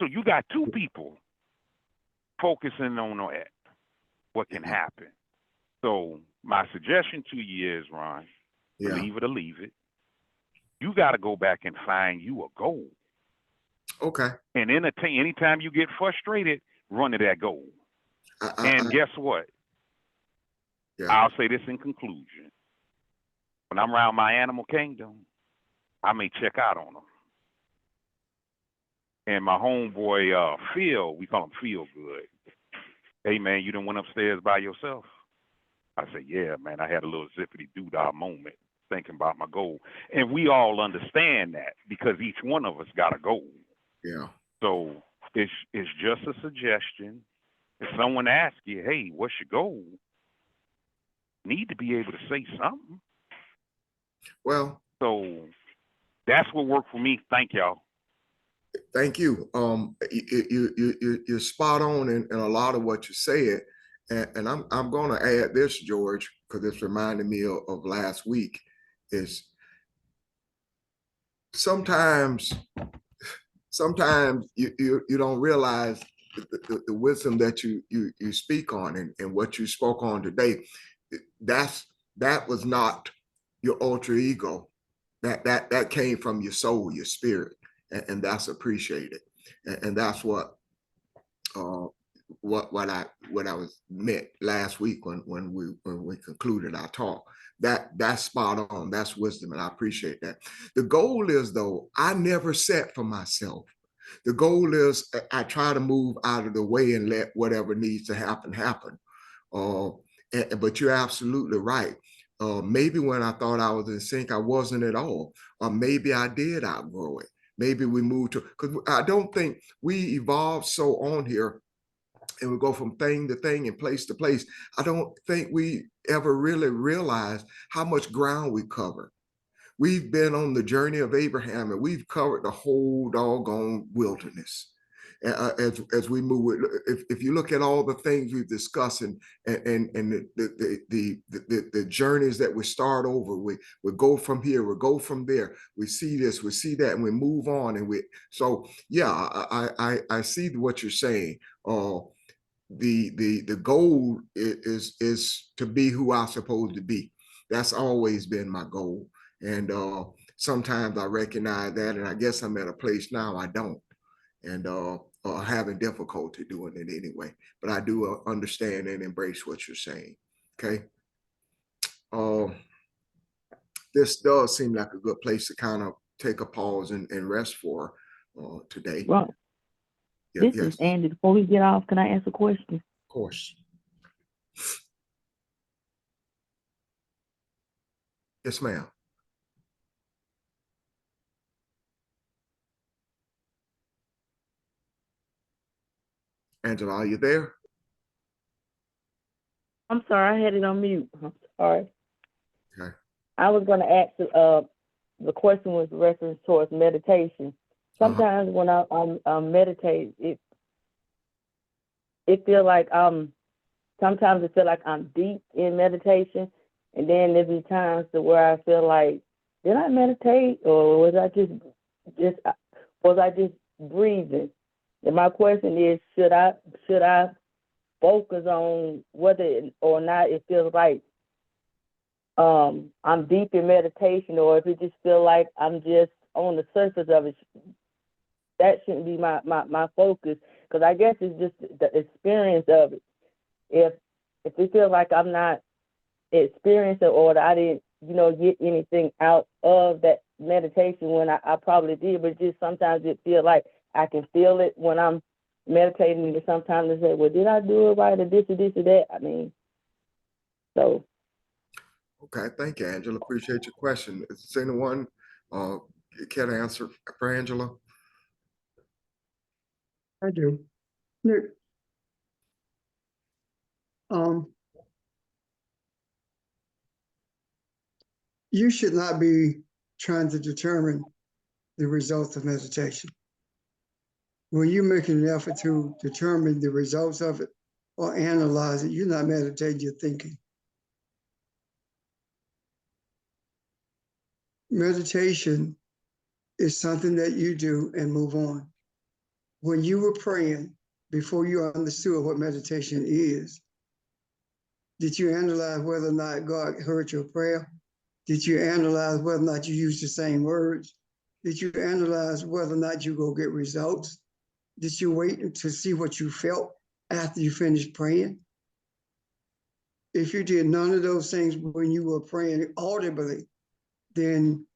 So you got two people focusing on that, what can happen. So my suggestion to you is, Ron, believe it or leave it, you got to go back and find you a goal. Okay. And anytime you get frustrated, run to that goal. And guess what? Yeah. I'll say this in conclusion. When I'm around my animal kingdom, I may check out on them. And my homeboy, Phil, we call him Feel Good. Hey, man, you done went upstairs by yourself? I said, yeah, man, I had a little zippity doo-dah moment thinking about my goal. And we all understand that because each one of us got a goal. Yeah. So it's just a suggestion. If someone asks you, hey, what's your goal? You need to be able to say something. Well, so that's what worked for me. Thank y'all. Thank you. You're spot on in a lot of what you said. And I'm going to add this, George, because it's reminded me of last week, is sometimes you don't realize the wisdom that you speak on and what you spoke on today. That was not your alter ego. That came from your soul, your spirit, and that's appreciated. And that's what I was meant last week when we concluded our talk. That's spot on. That's wisdom, and I appreciate that. The goal is, though, I never set for myself. The goal is I try to move out of the way and let whatever needs to happen happen. But you're absolutely right. Maybe when I thought I was in sync, I wasn't at all. Or maybe I did outgrow it. Maybe we moved to, because I don't think we evolved so on here and we go from thing to thing and place to place. I don't think we ever really realized how much ground we covered. We've been on the journey of Abraham and we've covered the whole doggone wilderness. As we move, if you look at all the things we've discussed and the journeys that we start over, we go from here, we go from there, we see this, we see that, and we move on. So yeah, I see what you're saying. The goal is to be who I'm supposed to be. That's always been my goal. And sometimes I recognize that, and I guess I'm at a place now I don't, and having difficulty doing it anyway. But I do understand and embrace what you're saying. Okay. uh, this does seem like a good place to kind of take a pause and rest for today. Well, Yeah, this yes, is Andy. Before we get off, can I ask a question? of course. Yes, ma'am. Angela, are you there? I'm sorry, I had it on mute. I'm sorry. Okay. I was going to ask, the question was reference towards meditation. Sometimes when I meditate, it feel like sometimes it feel like I'm deep in meditation, and then there be times to where I feel like, did I meditate or was I just breathing? And my question is, should I focus on whether or not it feels like I'm deep in meditation, or if it just feel like I'm just on the surface of it? That shouldn't be my focus, because I guess it's just the experience of it. If it feels like I'm not experiencing, or that I didn't, get anything out of that meditation when I probably did, but just sometimes it feel like I can feel it when I'm meditating, and sometimes I say, well, did I do it right, or this or this or that? I mean, so. Okay, thank you, Angela. Appreciate your question. Is anyone care to answer for Angela? I do. Nick, you should not be trying to determine the results of meditation. When you're making an effort to determine the results of it or analyze it, you're not meditating, you're thinking. Meditation is something that you do and move on. When you were praying, before you understood what meditation is, did you analyze whether or not God heard your prayer? Did you analyze whether or not you used the same words? Did you analyze whether or not you go get results? Did you wait to see what you felt after you finished praying? If you did none of those things when you were praying audibly, then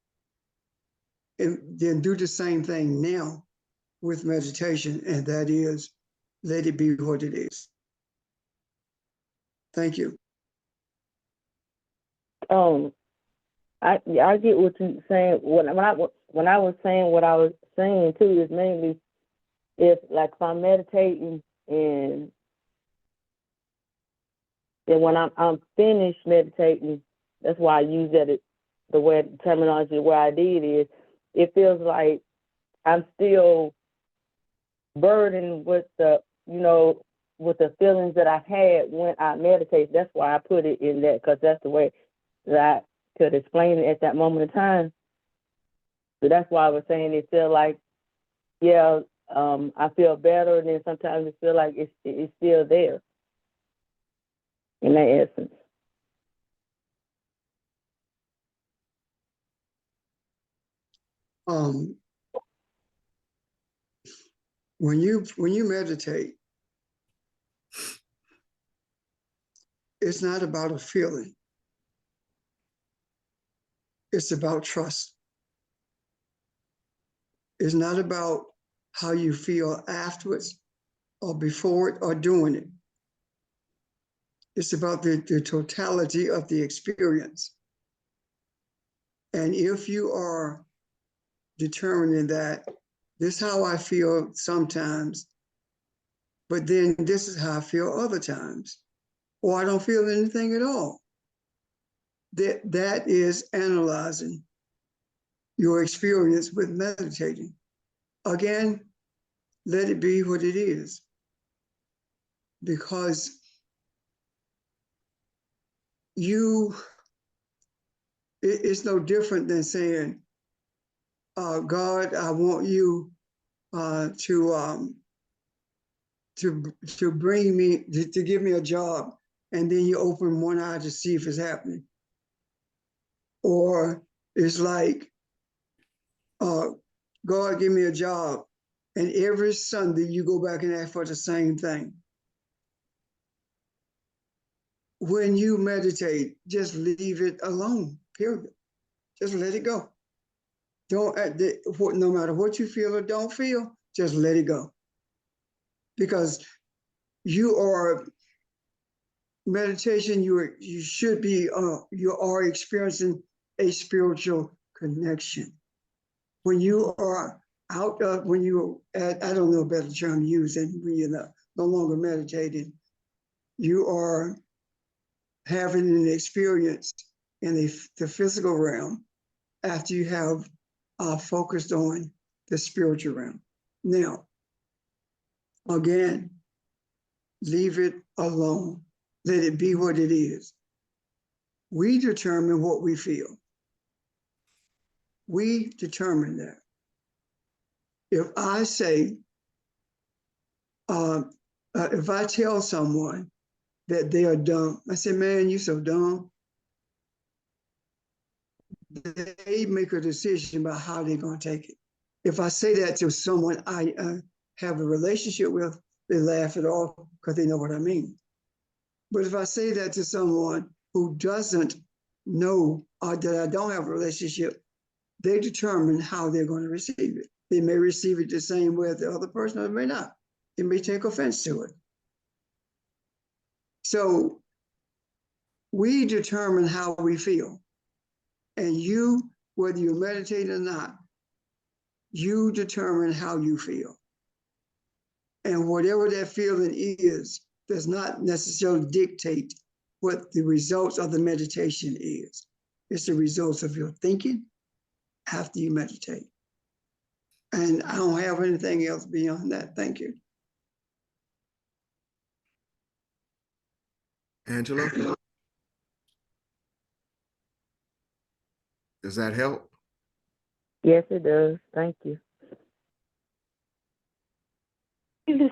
do the same thing now with meditation, and that is, let it be what it is. Thank you. I get what you're saying. When I was saying what I was saying too is mainly if I'm meditating, and then when I'm finished meditating, that's why I use the way terminology where I did is, it feels like I'm still burdened with the feelings that I had when I meditate. That's why I put it in that, because that's the way that I could explain it at that moment in time. So that's why I was saying it feel like, yeah, I feel better, and then sometimes it feel like it's still there in that essence. When you meditate, it's not about a feeling. It's about trust. It's not about how you feel afterwards or before it or doing it. It's about the totality of the experience. And if you are determining that this is how I feel sometimes, but then this is how I feel other times, or I don't feel anything at all, that is analyzing your experience with meditating. Again, let it be what it is, because it's no different than saying, God, I want you to bring me, to give me a job, and then you open one eye to see if it's happening. Or it's like, God, give me a job, and every Sunday you go back and ask for the same thing. when you meditate, just leave it alone, period. Just let it go. Don't, no matter what you feel or don't feel, just let it go. Because you are, meditation, you should be, you are experiencing a spiritual connection. When you are out of, when you, I don't know a better term to use than when you're no longer meditating, you are having an experience in the physical realm after you have focused on the spiritual realm. Now, again, leave it alone. Let it be what it is. We determine what we feel. We determine that. If I say, if I tell someone that they are dumb, I say, man, you so dumb. They make a decision about how they're going to take it. If I say that to someone I have a relationship with, they laugh it off because they know what I mean. But if I say that to someone who doesn't know or that I don't have a relationship, they determine how they're going to receive it. They may receive it the same way as the other person, or they may not. They may take offense to it. So we determine how we feel. And you, whether you meditate or not, you determine how you feel. And whatever that feeling is, does not necessarily dictate what the results of the meditation is. It's the results of your thinking after you meditate. And I don't have anything else beyond that. Thank you. Angela? Does that help? Yes, it does. Thank you. This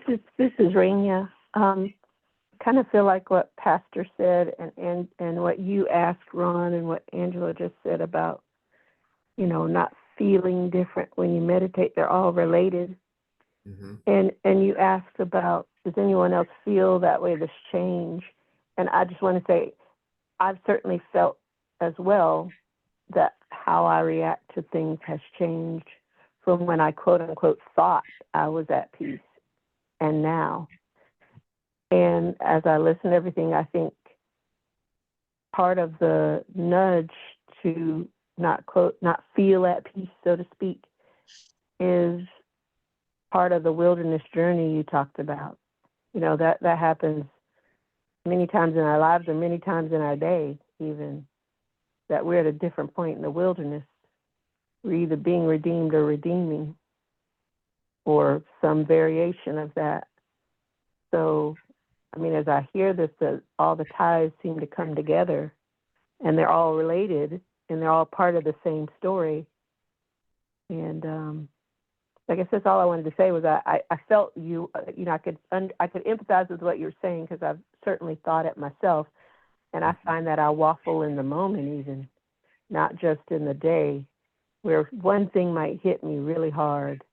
is Rania. Kind of feel like what Pastor said and what you asked, Ron, and what Angela just said about, not feeling different when you meditate. They're all related. Mm-hmm. And you asked about, does anyone else feel that way, this change? And I just want to say, I've certainly felt as well that how I react to things has changed from when I quote unquote thought I was at peace and now. And as I listen to everything, I think part of the nudge to not feel at peace, so to speak, is part of the wilderness journey you talked about. That happens many times in our lives and many times in our day, even, that we're at a different point in the wilderness. We're either being redeemed or redeeming, or some variation of that. So, as I hear this, all the ties seem to come together, and they're all related, and they're all part of the same story. And I guess that's all I wanted to say was I felt I could empathize with what you're saying, because I've certainly thought it myself, and I find that I waffle in the moment, even not just in the day, where one thing might hit me really hard,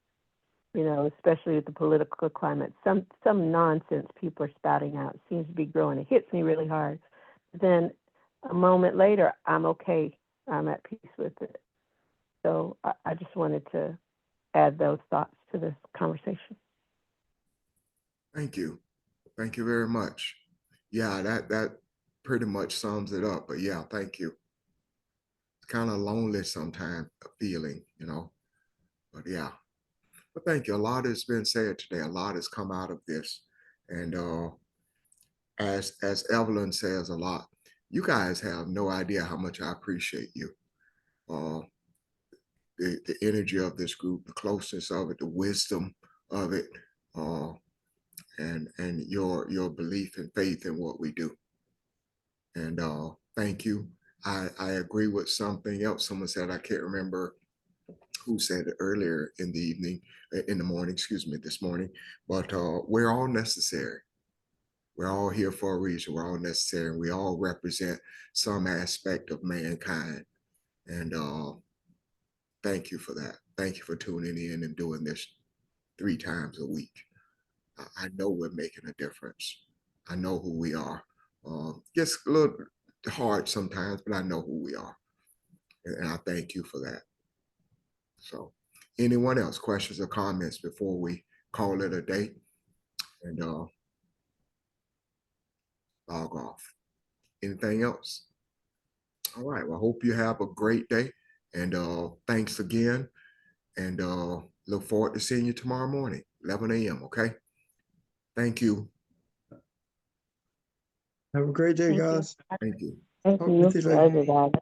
especially with the political climate. Some nonsense people are spouting out seems to be growing. It hits me really hard. Then a moment later, I'm okay. I'm at peace with it. So I just wanted to add those thoughts to this conversation. Thank you. Thank you very much. Yeah, that pretty much sums it up. But yeah, thank you. It's kind of lonely sometimes, a feeling, but yeah. But thank you. A lot has been said today. A lot has come out of this. And as Evelyn says a lot, you guys have no idea how much I appreciate you. The energy of this group, the closeness of it, the wisdom of it, and your belief and faith in what we do. And thank you. I agree with something else someone said. I can't remember who said it earlier in the morning, this morning, but we're all necessary. We're all here for a reason. We're all necessary, and we all represent some aspect of mankind. And thank you for that. Thank you for tuning in and doing this 3 times a week. I know we're making a difference. I know who we are. Gets a little hard sometimes, but I know who we are. And I thank you for that. So anyone else, questions or comments before we call it a day and log off? Anything else? All right. Well, I hope you have a great day. And thanks again. And look forward to seeing you tomorrow morning, 11 a.m. Okay. Thank you. Have a great day, Thank you. guys. Thank you. Thank Talk with you, you later. everybody.